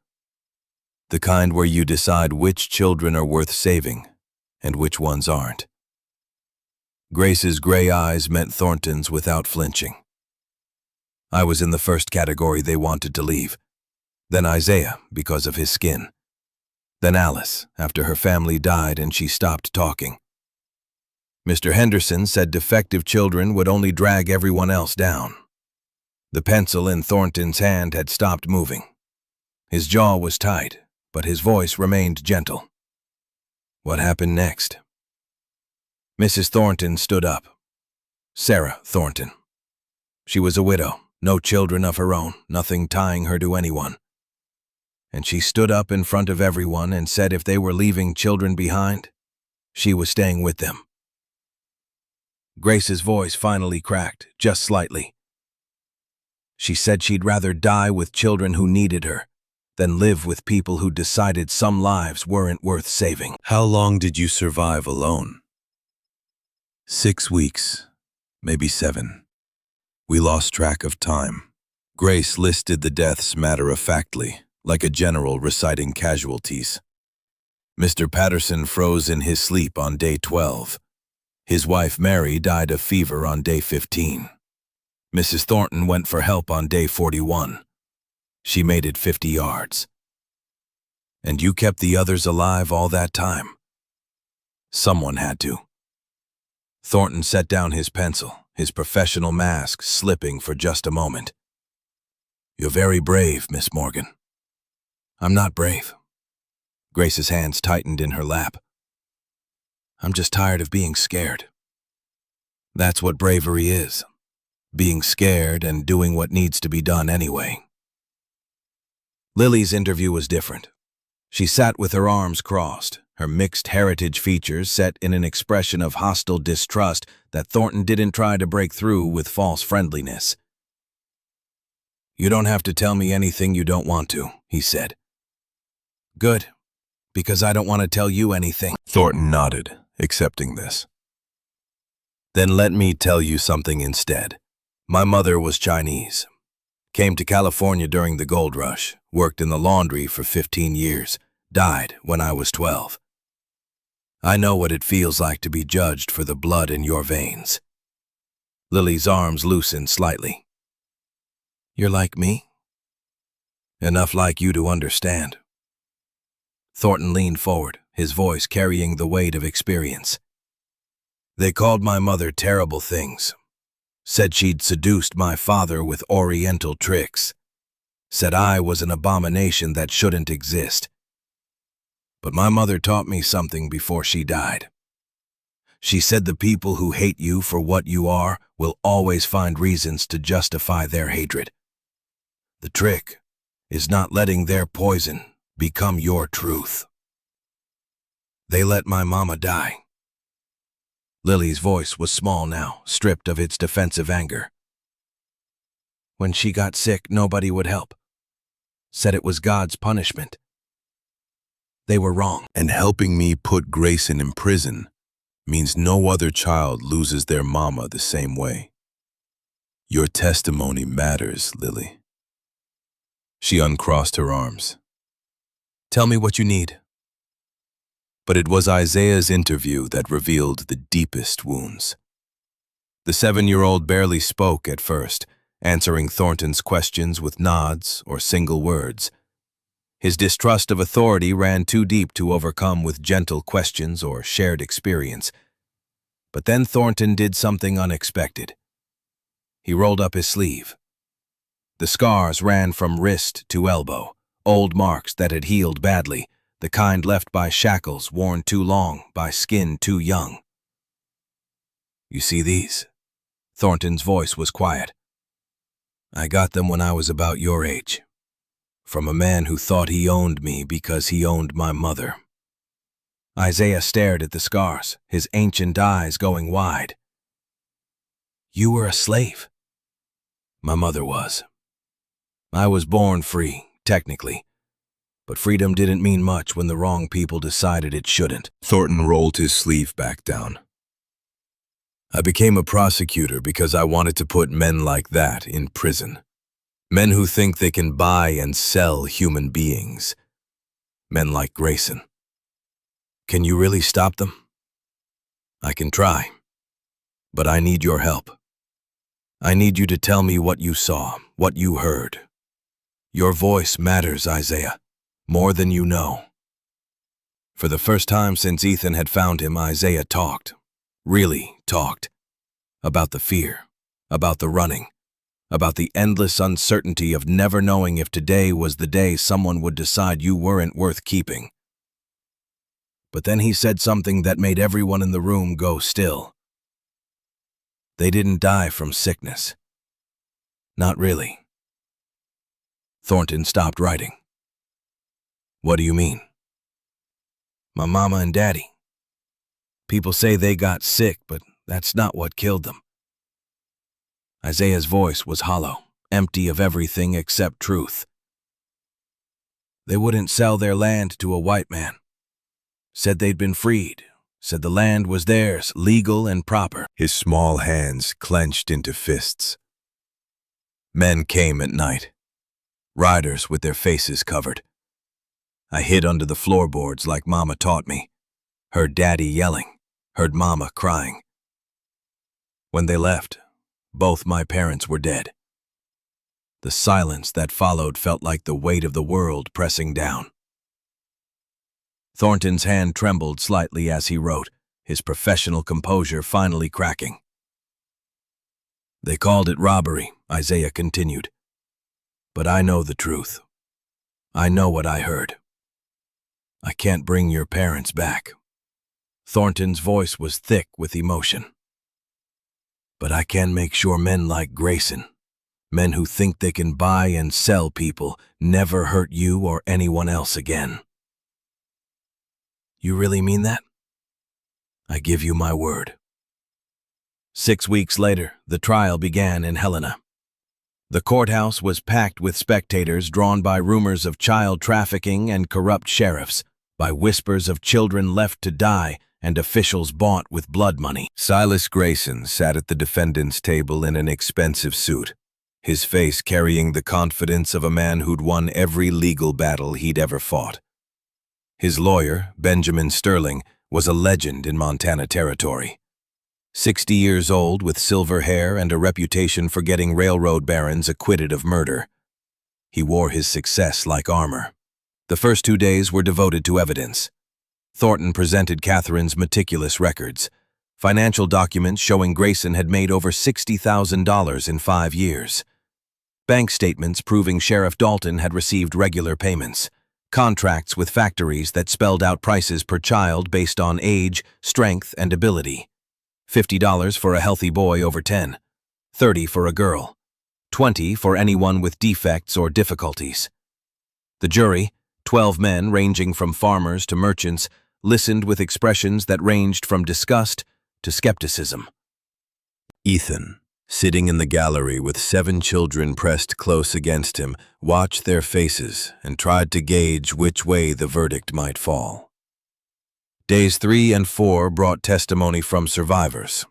"The kind where you decide which children are worth saving and which ones aren't." Grace's gray eyes met Thornton's without flinching. "I was in the first category they wanted to leave. Then Isaiah, because of his skin. Then Alice, after her family died and she stopped talking. Mr. Henderson said defective children would only drag everyone else down." The pencil in Thornton's hand had stopped moving. His jaw was tight, but his voice remained gentle. "What happened next?" Mrs. Thornton stood up. Sarah Thornton. She was a widow, no children of her own, nothing tying her to anyone. And she stood up in front of everyone and said if they were leaving children behind, she was staying with them. Grace's voice finally cracked, just slightly. She said she'd rather die with children who needed her than live with people who decided some lives weren't worth saving. "How long did you survive alone?" 6 weeks, maybe 7. We lost track of time. Grace listed the deaths matter-of-factly, like a general reciting casualties. Mr. Patterson froze in his sleep on day 12. His wife Mary died of fever on day 15. Mrs. Thornton went for help on day 41. She made it 50 yards. And you kept the others alive all that time? Someone had to. Thornton set down his pencil, his professional mask slipping for just a moment. You're very brave, Miss Morgan. I'm not brave. Grace's hands tightened in her lap. I'm just tired of being scared. That's what bravery is. Being scared and doing what needs to be done anyway. Lily's interview was different. She sat with her arms crossed, her mixed heritage features set in an expression of hostile distrust that Thornton didn't try to break through with false friendliness. You don't have to tell me anything you don't want to, he said. Good, because I don't want to tell you anything. Thornton nodded, accepting this. Then let me tell you something instead. My mother was Chinese. Came to California during the gold rush, worked in the laundry for 15 years, died when I was 12. I know what it feels like to be judged for the blood in your veins. Lily's arms loosened slightly. You're like me? Enough like you to understand. Thornton leaned forward, his voice carrying the weight of experience. They called my mother terrible things. Said she'd seduced my father with oriental tricks. Said I was an abomination that shouldn't exist. But my mother taught me something before she died. She said the people who hate you for what you are will always find reasons to justify their hatred. The trick is not letting their poison become your truth. They let my mama die. Lily's voice was small now, stripped of its defensive anger. When she got sick, nobody would help. Said it was God's punishment. They were wrong. And helping me put Grayson in prison means no other child loses their mama the same way. Your testimony matters, Lily. She uncrossed her arms. Tell me what you need. But it was Isaiah's interview that revealed the deepest wounds. The 7-year-old barely spoke at first, answering Thornton's questions with nods or single words. His distrust of authority ran too deep to overcome with gentle questions or shared experience. But then Thornton did something unexpected. He rolled up his sleeve. The scars ran from wrist to elbow, old marks that had healed badly, the kind left by shackles worn too long, by skin too young. You see these? Thornton's voice was quiet. I got them when I was about your age. From a man who thought he owned me because he owned my mother. Isaiah stared at the scars, his ancient eyes going wide. You were a slave. My mother was. I was born free, technically. But freedom didn't mean much when the wrong people decided it shouldn't. Thornton rolled his sleeve back down. I became a prosecutor because I wanted to put men like that in prison. Men who think they can buy and sell human beings. Men like Grayson. Can you really stop them? I can try. But I need your help. I need you to tell me what you saw, what you heard. Your voice matters, Isaiah. More than you know. For the first time since Ethan had found him, Isaiah talked. Really talked. About the fear. About the running. About the endless uncertainty of never knowing if today was the day someone would decide you weren't worth keeping. But then he said something that made everyone in the room go still. They didn't die from sickness. Not really. Thornton stopped writing. What do you mean? My mama and daddy. People say they got sick, but that's not what killed them. Isaiah's voice was hollow, empty of everything except truth. They wouldn't sell their land to a white man. Said they'd been freed. Said the land was theirs, legal and proper. His small hands clenched into fists. Men came at night. Riders with their faces covered. I hid under the floorboards like Mama taught me. Heard Daddy yelling. Heard Mama crying. When they left, Both my parents were dead. The silence that followed felt like the weight of the world pressing down. Thornton's hand trembled slightly as he wrote, his professional composure finally cracking. They called it robbery, Isaiah continued. But I know the truth. I know what I heard. I can't bring your parents back. Thornton's voice was thick with emotion. But I can make sure men like Grayson, men who think they can buy and sell people, never hurt you or anyone else again. You really mean that? I give you my word. 6 weeks later, the trial began in Helena. The courthouse was packed with spectators drawn by rumors of child trafficking and corrupt sheriffs, by whispers of children left to die and officials bought with blood money. Silas Grayson sat at the defendant's table in an expensive suit, his face carrying the confidence of a man who'd won every legal battle he'd ever fought. His lawyer, Benjamin Sterling, was a legend in Montana Territory. 60 years old with silver hair and a reputation for getting railroad barons acquitted of murder. He wore his success like armor. The first 2 days were devoted to evidence. Thornton presented Catherine's meticulous records, financial documents showing Grayson had made over $60,000 in 5 years. Bank statements proving Sheriff Dalton had received regular payments. Contracts with factories that spelled out prices per child based on age, strength, and ability. $50 for a healthy boy over 10, $30 for a girl, $20 for anyone with defects or difficulties. The jury, 12 men ranging from farmers to merchants, listened with expressions that ranged from disgust to skepticism. Ethan, sitting in the gallery with 7 children pressed close against him, watched their faces and tried to gauge which way the verdict might fall. Days 3 and 4 brought testimony from survivors.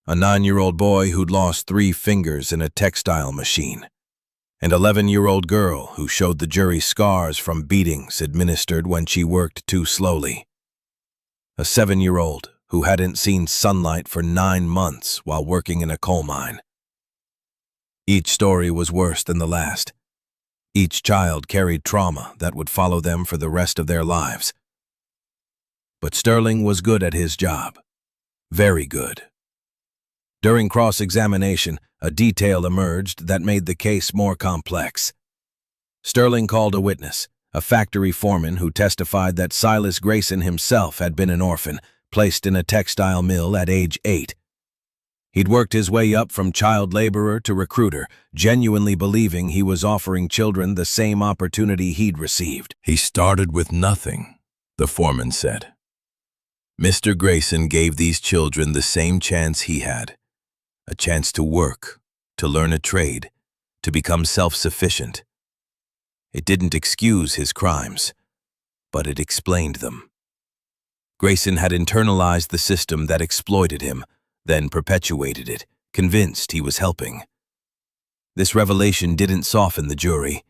A 9-year-old boy who'd lost 3 fingers in a textile machine. An 11-year-old girl who showed the jury scars from beatings administered when she worked too slowly. A 7-year-old who hadn't seen sunlight for 9 months while working in a coal mine. Each story was worse than the last. Each child carried trauma that would follow them for the rest of their lives. But Sterling was good at his job. Very good. During cross-examination, a detail emerged that made the case more complex. Sterling called a witness, a factory foreman who testified that Silas Grayson himself had been an orphan, placed in a textile mill at age 8. He'd worked his way up from child laborer to recruiter, genuinely believing he was offering children the same opportunity he'd received. He started with nothing, the foreman said. Mr. Grayson gave these children the same chance he had. A chance to work, to learn a trade, to become self-sufficient. It didn't excuse his crimes, but it explained them. Grayson had internalized the system that exploited him, then perpetuated it, convinced he was helping. This revelation didn't soften the jury.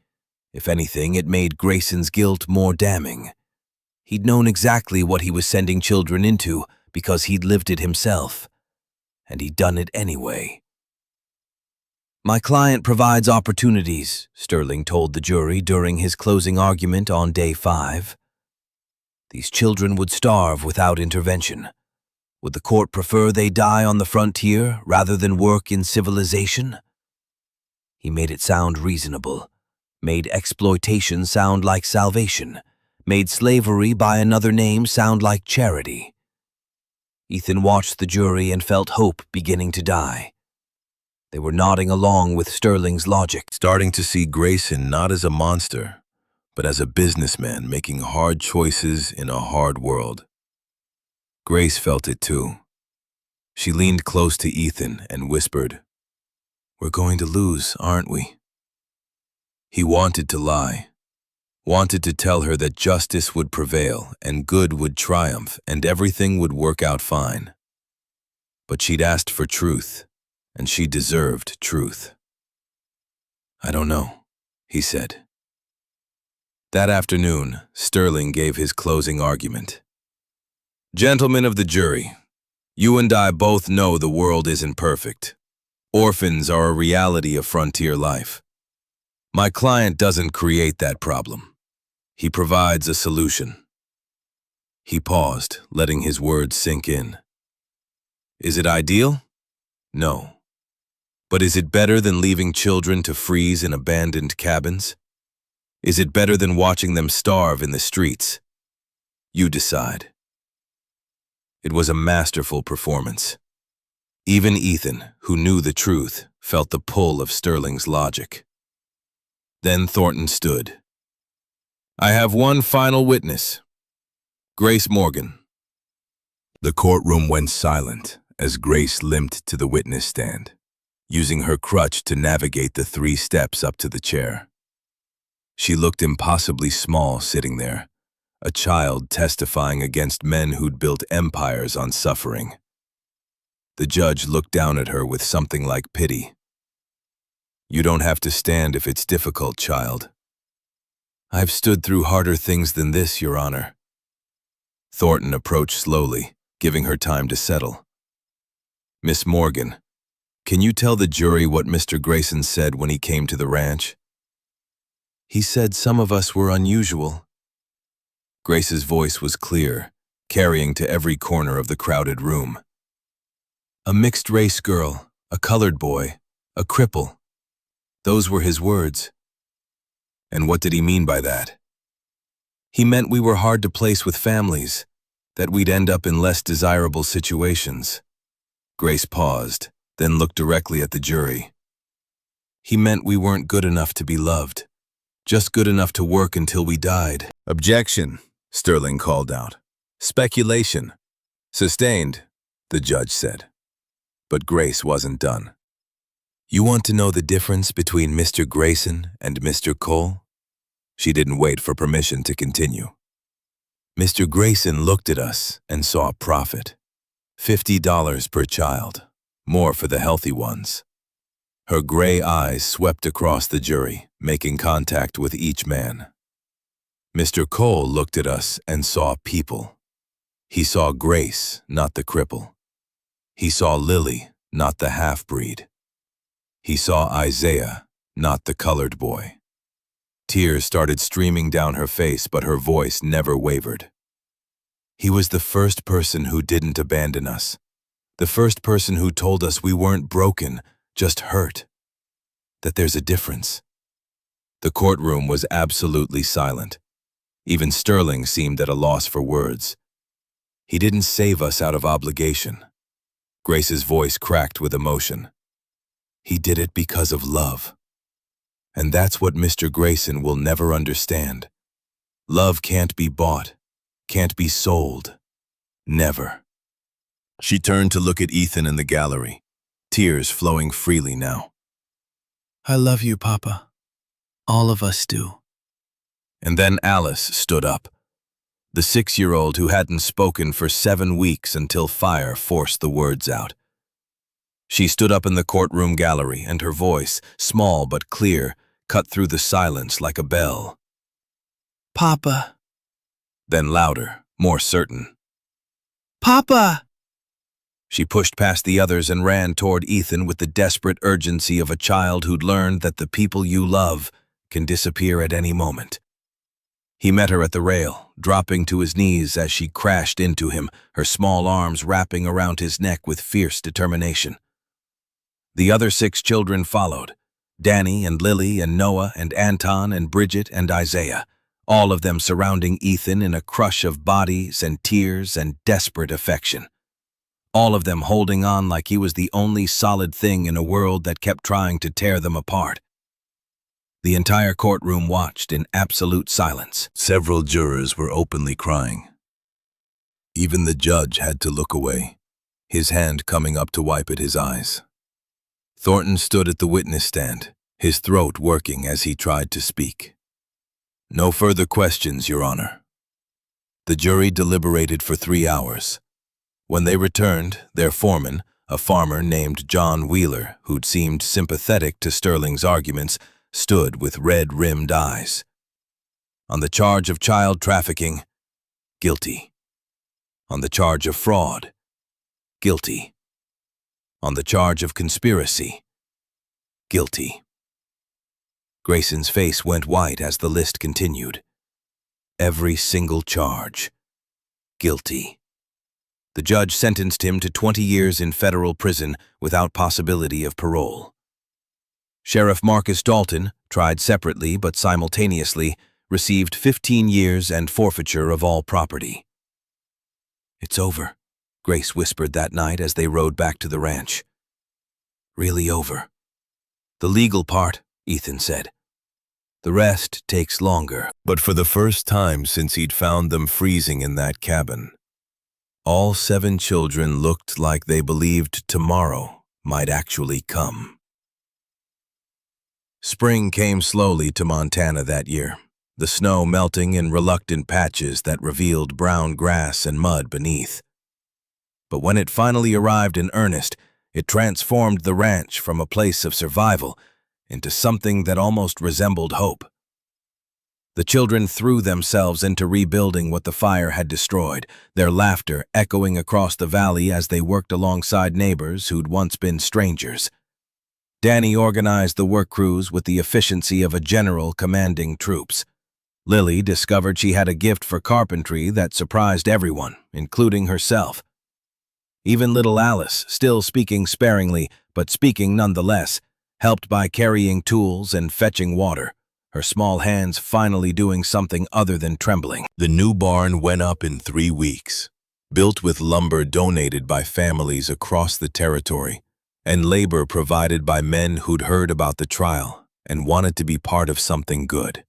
If anything, it made Grayson's guilt more damning. He'd known exactly what he was sending children into because he'd lived it himself, and he'd done it anyway. My client provides opportunities, Sterling told the jury during his closing argument on day 5. These children would starve without intervention. Would the court prefer they die on the frontier rather than work in civilization? He made it sound reasonable, made exploitation sound like salvation, made slavery by another name sound like charity. Ethan watched the jury and felt hope beginning to die. They were nodding along with Sterling's logic, starting to see Grayson not as a monster, but as a businessman making hard choices in a hard world. Grace felt it too. She leaned close to Ethan and whispered, "We're going to lose, aren't we?" He wanted to lie. Wanted to tell her that justice would prevail and good would triumph and everything would work out fine. But she'd asked for truth, and she deserved truth. "I don't know," he said. That afternoon, Sterling gave his closing argument. "Gentlemen of the jury, you and I both know the world isn't perfect. Orphans are a reality of frontier life. My client doesn't create that problem. He provides a solution. He paused, letting his words sink in. Is it ideal? No. But is it better than leaving children to freeze in abandoned cabins? Is it better than watching them starve in the streets? You decide. It was a masterful performance. Even Ethan, who knew the truth, felt the pull of Sterling's logic. Then Thornton stood. I have one final witness. Grace Morgan. The courtroom went silent as Grace limped to the witness stand, using her crutch to navigate the 3 steps up to the chair. She looked impossibly small sitting there, a child testifying against men who'd built empires on suffering. The judge looked down at her with something like pity. You don't have to stand if it's difficult, child. I've stood through harder things than this, Your Honor. Thornton approached slowly, giving her time to settle. Miss Morgan, can you tell the jury what Mr. Grayson said when he came to the ranch? He said some of us were unusual. Grace's voice was clear, carrying to every corner of the crowded room. A mixed-race girl, a colored boy, a cripple. Those were his words. And what did he mean by that? He meant we were hard to place with families, that we'd end up in less desirable situations. Grace paused, then looked directly at the jury. He meant we weren't good enough to be loved, just good enough to work until we died. Objection, Sterling called out. Speculation. Sustained, the judge said. But Grace wasn't done. You want to know the difference between Mr. Grayson and Mr. Cole? She didn't wait for permission to continue. Mr. Grayson looked at us and saw a profit. $50 per child, more for the healthy ones. Her gray eyes swept across the jury, making contact with each man. Mr. Cole looked at us and saw people. He saw Grace, not the cripple. He saw Lily, not the half-breed. He saw Isaiah, not the colored boy. Tears started streaming down her face, but her voice never wavered. He was the first person who didn't abandon us. The first person who told us we weren't broken, just hurt. That there's a difference. The courtroom was absolutely silent. Even Sterling seemed at a loss for words. He didn't save us out of obligation. Grace's voice cracked with emotion. He did it because of love. And that's what Mr. Grayson will never understand. Love can't be bought, can't be sold. Never. She turned to look at Ethan in the gallery, tears flowing freely now. I love you, Papa. All of us do. And then Alice stood up, the 6-year-old who hadn't spoken for 7 weeks until fire forced the words out. She stood up in the courtroom gallery, and her voice, small but clear, cut through the silence like a bell. Papa. Then louder, more certain. Papa! She pushed past the others and ran toward Ethan with the desperate urgency of a child who'd learned that the people you love can disappear at any moment. He met her at the rail, dropping to his knees as she crashed into him, her small arms wrapping around his neck with fierce determination. The other 6 children followed, Danny and Lily and Noah and Anton and Bridget and Isaiah, all of them surrounding Ethan in a crush of bodies and tears and desperate affection. All of them holding on like he was the only solid thing in a world that kept trying to tear them apart. The entire courtroom watched in absolute silence. Several jurors were openly crying. Even the judge had to look away, his hand coming up to wipe at his eyes. Thornton stood at the witness stand, his throat working as he tried to speak. No further questions, Your Honor. The jury deliberated for 3 hours. When they returned, their foreman, a farmer named John Wheeler, who'd seemed sympathetic to Sterling's arguments, stood with red-rimmed eyes. On the charge of child trafficking, guilty. On the charge of fraud, guilty. on the charge of conspiracy. Guilty. Grayson's face went white as the list continued. Every single charge. Guilty. The judge sentenced him to 20 years in federal prison without possibility of parole. Sheriff Marcus Dalton, tried separately but simultaneously, received 15 years and forfeiture of all property. "It's over," Grace whispered that night as they rode back to the ranch. "Really over. The legal part," Ethan said. "The rest takes longer." But for the first time since he'd found them freezing in that cabin, all 7 children looked like they believed tomorrow might actually come. Spring came slowly to Montana that year, the snow melting in reluctant patches that revealed brown grass and mud beneath. But when it finally arrived in earnest, it transformed the ranch from a place of survival into something that almost resembled hope. The children threw themselves into rebuilding what the fire had destroyed, their laughter echoing across the valley as they worked alongside neighbors who'd once been strangers. Danny organized the work crews with the efficiency of a general commanding troops. Lily discovered she had a gift for carpentry that surprised everyone, including herself. Even little Alice, still speaking sparingly, but speaking nonetheless, helped by carrying tools and fetching water, her small hands finally doing something other than trembling. The new barn went up in 3 weeks, built with lumber donated by families across the territory, and labor provided by men who'd heard about the trial and wanted to be part of something good.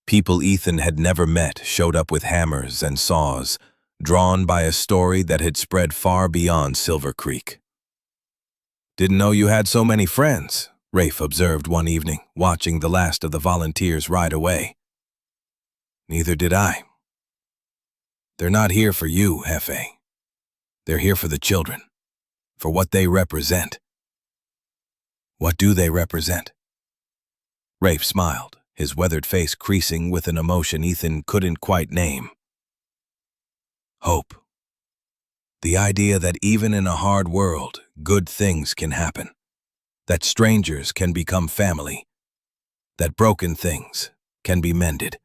People Ethan had never met showed up with hammers and saws, drawn by a story that had spread far beyond Silver Creek. "Didn't know you had so many friends," Rafe observed one evening, watching the last of the volunteers ride away. "Neither did I. They're not here for you, Hefe. They're here for the children, for what they represent." "What do they represent?" Rafe smiled, his weathered face creasing with an emotion Ethan couldn't quite name. "Hope. The idea that even in a hard world, good things can happen. That strangers can become family. That broken things can be mended."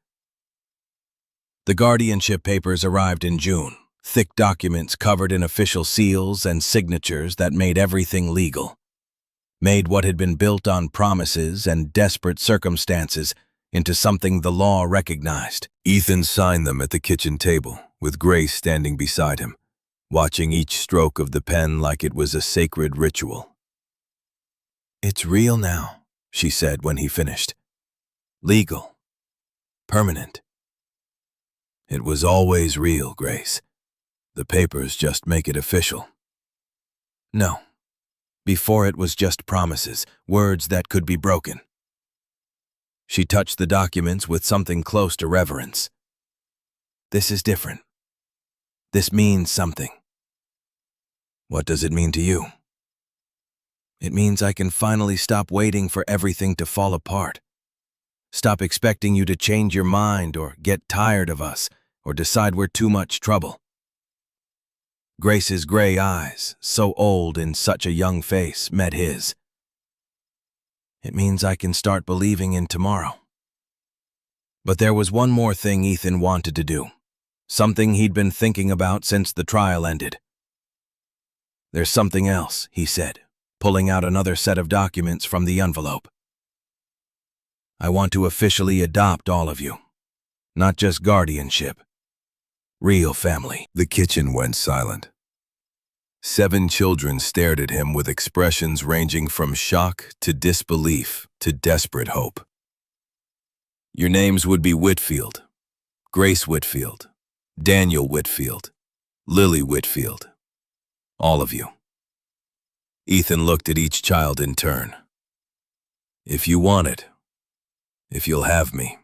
The guardianship papers arrived in June, thick documents covered in official seals and signatures that made everything legal. Made what had been built on promises and desperate circumstances into something the law recognized. Ethan signed them at the kitchen table, with Grace standing beside him, watching each stroke of the pen like it was a sacred ritual. "It's real now," she said when he finished. "Legal. Permanent." "It was always real, Grace. The papers just make it official." "No. Before it was just promises, words that could be broken." She touched the documents with something close to reverence. "This is different. This means something." "What does it mean to you?" "It means I can finally stop waiting for everything to fall apart. Stop expecting you to change your mind or get tired of us or decide we're too much trouble." Grace's gray eyes, so old in such a young face, met his. "It means I can start believing in tomorrow." But there was one more thing Ethan wanted to do, something he'd been thinking about since the trial ended. "There's something else," he said, pulling out another set of documents from the envelope. "I want to officially adopt all of you. Not just guardianship. Real family." The kitchen went silent. 7 children stared at him with expressions ranging from shock to disbelief to desperate hope. "Your names would be Whitfield, Grace Whitfield, Daniel Whitfield, Lily Whitfield. All of you." Ethan looked at each child in turn. "If you want it, if you'll have me."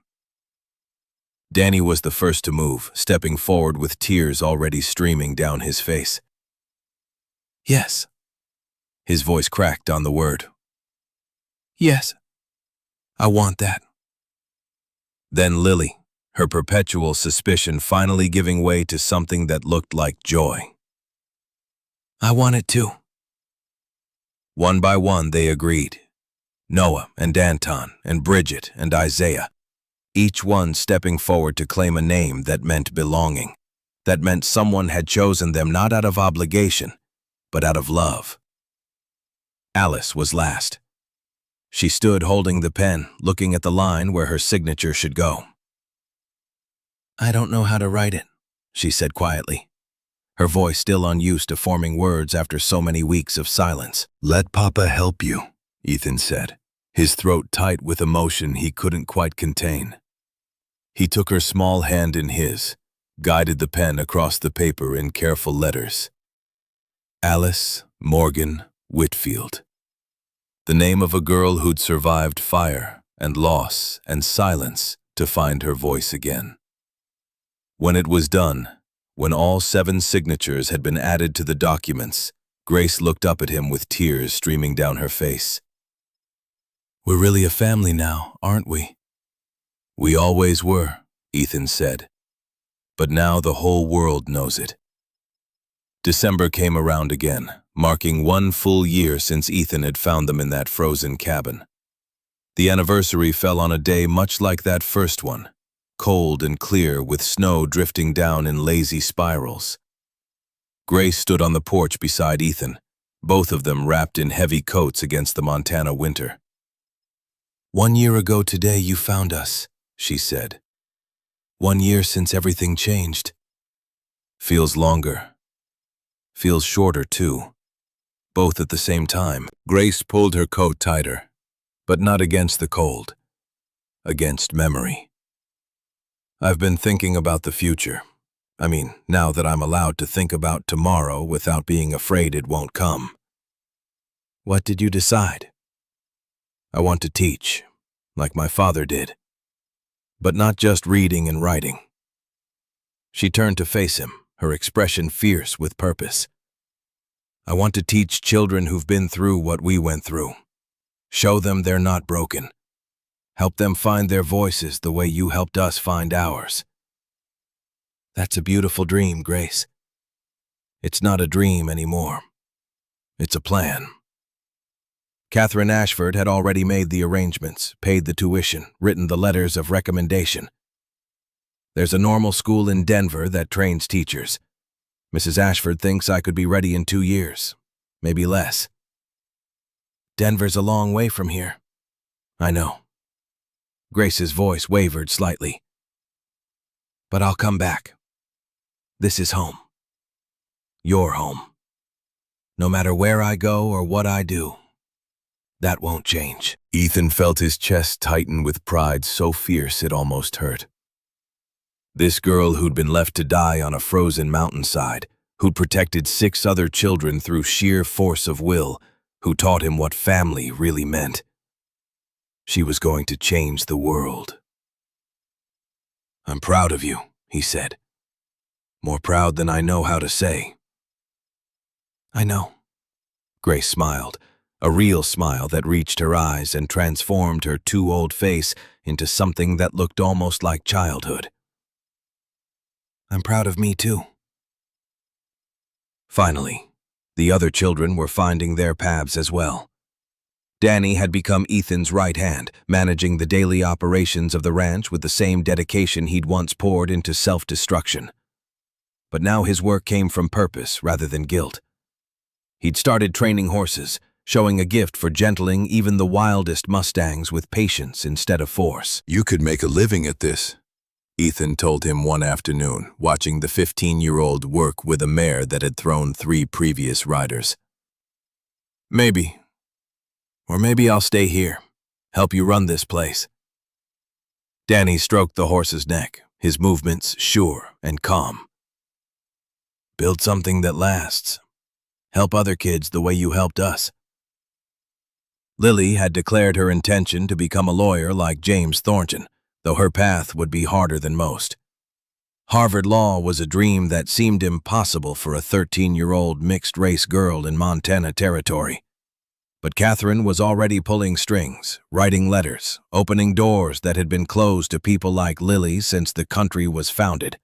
Danny was the first to move, stepping forward with tears already streaming down his face. "Yes." His voice cracked on the word. "Yes. I want that." Then Lily, her perpetual suspicion finally giving way to something that looked like joy. "I want it too." One by one they agreed. Noah and Anton and Bridget and Isaiah, each one stepping forward to claim a name that meant belonging, that meant someone had chosen them not out of obligation, but out of love. Alice was last. She stood holding the pen, looking at the line where her signature should go. "I don't know how to write it," she said quietly, her voice still unused to forming words after so many weeks of silence. "Let Papa help you," Ethan said, his throat tight with emotion he couldn't quite contain. He took her small hand in his, guided the pen across the paper in careful letters. Alice Morgan Whitfield. The name of a girl who'd survived fire and loss and silence to find her voice again. When it was done, when all 7 signatures had been added to the documents, Grace looked up at him with tears streaming down her face. "We're really a family now, aren't we?" "We always were," Ethan said. "But now the whole world knows it." December came around again, marking 1 full year since Ethan had found them in that frozen cabin. The anniversary fell on a day much like that first one, cold and clear with snow drifting down in lazy spirals. Grace stood on the porch beside Ethan, both of them wrapped in heavy coats against the Montana winter. "1 year ago today you found us," she said. "1 year since everything changed." "Feels longer. Feels shorter, too. Both at the same time." Grace pulled her coat tighter, but not against the cold, against memory. "I've been thinking about the future. I mean, now that I'm allowed to think about tomorrow without being afraid it won't come." "What did you decide?" "I want to teach, like my father did. But not just reading and writing." She turned to face him, her expression fierce with purpose. "I want to teach children who've been through what we went through. Show them they're not broken. Help them find their voices the way you helped us find ours." "That's a beautiful dream, Grace." "It's not a dream anymore. It's a plan." Catherine Ashford had already made the arrangements, paid the tuition, written the letters of recommendation. "There's a normal school in Denver that trains teachers. Mrs. Ashford thinks I could be ready in 2 years, maybe less." "Denver's a long way from here." "I know." Grace's voice wavered slightly. "But I'll come back. This is home. Your home. No matter where I go or what I do, that won't change." Ethan felt his chest tighten with pride so fierce it almost hurt. This girl who'd been left to die on a frozen mountainside, who'd protected 6 other children through sheer force of will, who taught him what family really meant. She was going to change the world. "I'm proud of you," he said. "More proud than I know how to say." "I know." Grace smiled, a real smile that reached her eyes and transformed her too-old face into something that looked almost like childhood. "I'm proud of me, too." Finally, the other children were finding their paths as well. Danny had become Ethan's right hand, managing the daily operations of the ranch with the same dedication he'd once poured into self-destruction. But now his work came from purpose rather than guilt. He'd started training horses, showing a gift for gentling even the wildest Mustangs with patience instead of force. "You could make a living at this," Ethan told him one afternoon, watching the 15-year-old work with a mare that had thrown 3 previous riders. "Maybe. Or maybe I'll stay here, help you run this place." Danny stroked the horse's neck, his movements sure and calm. "Build something that lasts. Help other kids the way you helped us." Lily had declared her intention to become a lawyer like James Thornton, though her path would be harder than most. Harvard Law was a dream that seemed impossible for a 13-year-old mixed-race girl in Montana territory. But Catherine was already pulling strings, writing letters, opening doors that had been closed to people like Lily since the country was founded.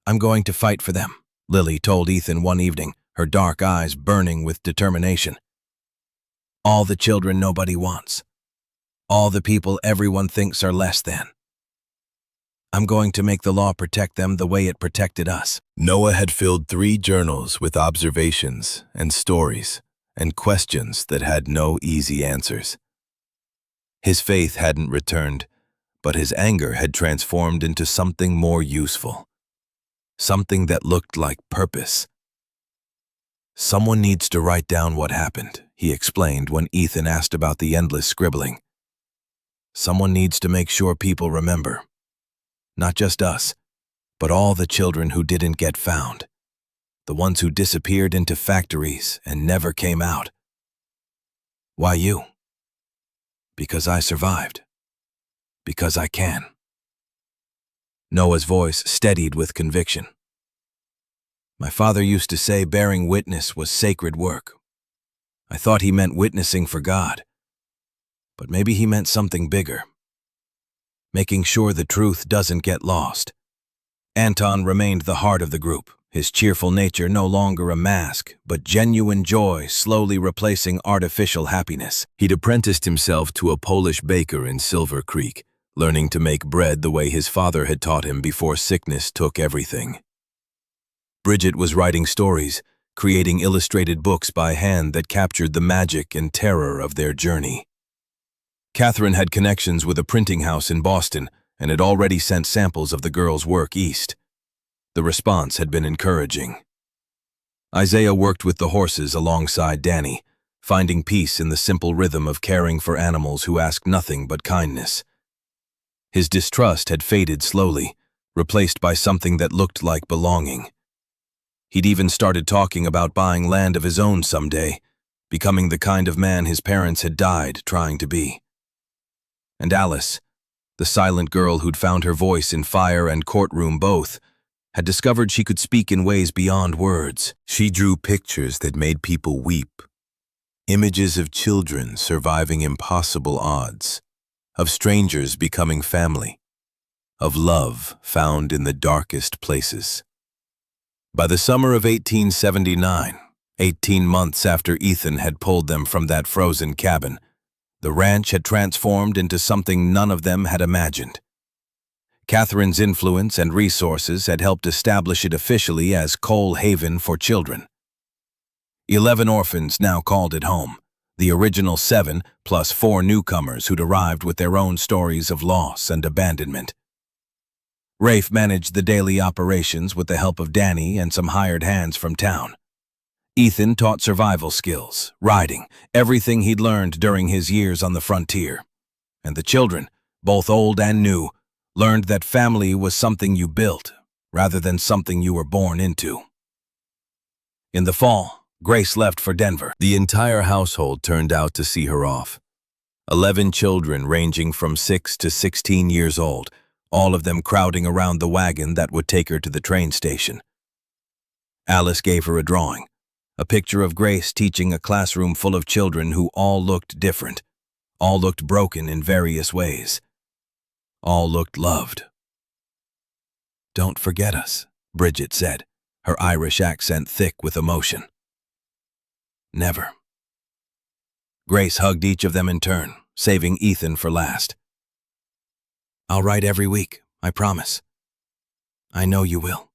"I'm going to fight for them," Lily told Ethan one evening, her dark eyes burning with determination. All the children nobody wants. All the people everyone thinks are less than. I'm going to make the law protect them the way it protected us. Noah had filled 3 journals with observations and stories and questions that had no easy answers. His faith hadn't returned, but his anger had transformed into something more useful. Something that looked like purpose. Someone needs to write down what happened, he explained when Ethan asked about the endless scribbling. Someone needs to make sure people remember. Not just us, but all the children who didn't get found. The ones who disappeared into factories and never came out. Why you? Because I survived. Because I can. Noah's voice steadied with conviction. My father used to say bearing witness was sacred work. I thought he meant witnessing for God. But maybe he meant something bigger. Making sure the truth doesn't get lost. Anton remained the heart of the group, his cheerful nature no longer a mask, but genuine joy slowly replacing artificial happiness. He'd apprenticed himself to a Polish baker in Silver Creek, learning to make bread the way his father had taught him before sickness took everything. Bridget was writing stories, creating illustrated books by hand that captured the magic and terror of their journey. Catherine had connections with a printing house in Boston and had already sent samples of the girls' work east. The response had been encouraging. Isaiah worked with the horses alongside Danny, finding peace in the simple rhythm of caring for animals who asked nothing but kindness. His distrust had faded slowly, replaced by something that looked like belonging. He'd even started talking about buying land of his own someday, becoming the kind of man his parents had died trying to be. And Alice, the silent girl who'd found her voice in fire and courtroom both, had discovered she could speak in ways beyond words. She drew pictures that made people weep. Images of children surviving impossible odds, of strangers becoming family, of love found in the darkest places. By the summer of 1879, 18 months after Ethan had pulled them from that frozen cabin, the ranch had transformed into something none of them had imagined. Catherine's influence and resources had helped establish it officially as Coal Haven for Children. 11 orphans now called it home, the original 7 plus 4 newcomers who'd arrived with their own stories of loss and abandonment. Rafe managed the daily operations with the help of Danny and some hired hands from town. Ethan taught survival skills, riding, everything he'd learned during his years on the frontier. And the children, both old and new, learned that family was something you built, rather than something you were born into. In the fall, Grace left for Denver. The entire household turned out to see her off. 11 children ranging from 6 to 16 years old, all of them crowding around the wagon that would take her to the train station. Alice gave her a drawing, a picture of Grace teaching a classroom full of children who all looked different, all looked broken in various ways. All looked loved. "Don't forget us," Bridget said, her Irish accent thick with emotion. "Never." Grace hugged each of them in turn, saving Ethan for last. "I'll write every week, I promise. I know you will."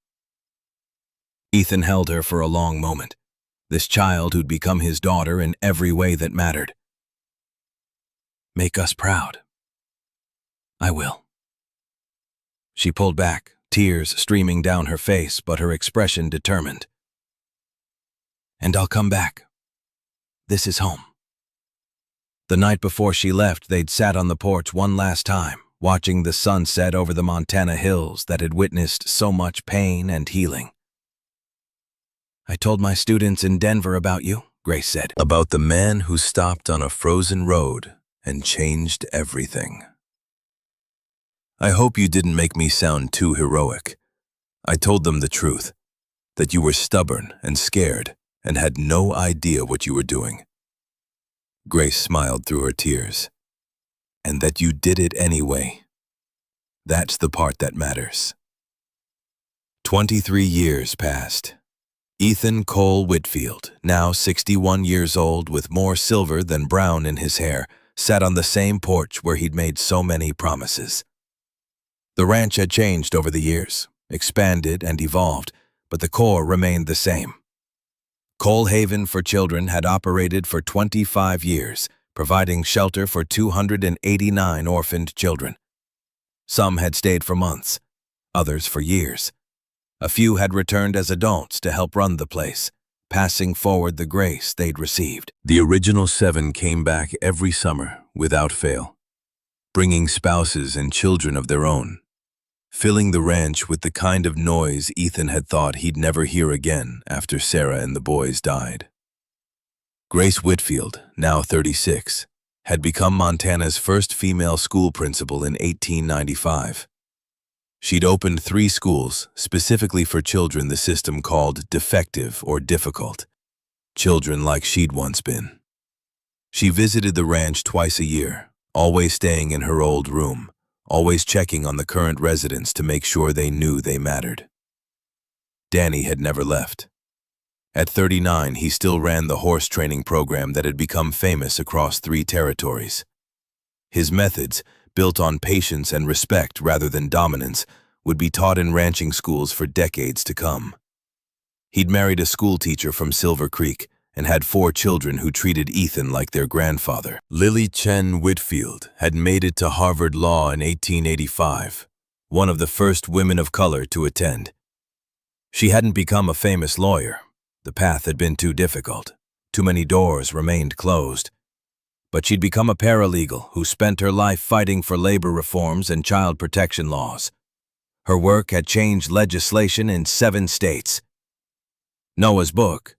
Ethan held her for a long moment, this child who'd become his daughter in every way that mattered. "Make us proud." "I will." She pulled back, tears streaming down her face, but her expression determined. "And I'll come back. This is home." The night before she left, they'd sat on the porch one last time, watching the sun set over the Montana hills that had witnessed so much pain and healing. "I told my students in Denver about you," Grace said. "About the man who stopped on a frozen road and changed everything. I hope you didn't make me sound too heroic. I told them the truth, that you were stubborn and scared and had no idea what you were doing." Grace smiled through her tears. "And that you did it anyway. That's the part that matters." 23 years passed. Ethan Cole Whitfield, now 61 years old with more silver than brown in his hair, sat on the same porch where he'd made so many promises. The ranch had changed over the years, expanded and evolved, but the core remained the same. Cole Haven for Children had operated for 25 years, providing shelter for 289 orphaned children. Some had stayed for months, others for years. A few had returned as adults to help run the place, passing forward the grace they'd received. The original 7 came back every summer without fail, bringing spouses and children of their own, filling the ranch with the kind of noise Ethan had thought he'd never hear again after Sarah and the boys died. Grace Whitfield, now 36, had become Montana's first female school principal in 1895. She'd opened 3 schools specifically for children the system called defective or difficult, children like she'd once been. She visited the ranch twice a year, always staying in her old room, always checking on the current residents to make sure they knew they mattered. Danny had never left. At 39, he still ran the horse training program that had become famous across 3 territories. His methods, built on patience and respect rather than dominance, would be taught in ranching schools for decades to come. He'd married a school teacher from Silver Creek and had 4 children who treated Ethan like their grandfather. Lily Chen Whitfield had made it to Harvard Law in 1885, one of the first women of color to attend. She hadn't become a famous lawyer. The path had been too difficult. Too many doors remained closed. But she'd become a paralegal who spent her life fighting for labor reforms and child protection laws. Her work had changed legislation in 7 states. Noah's book,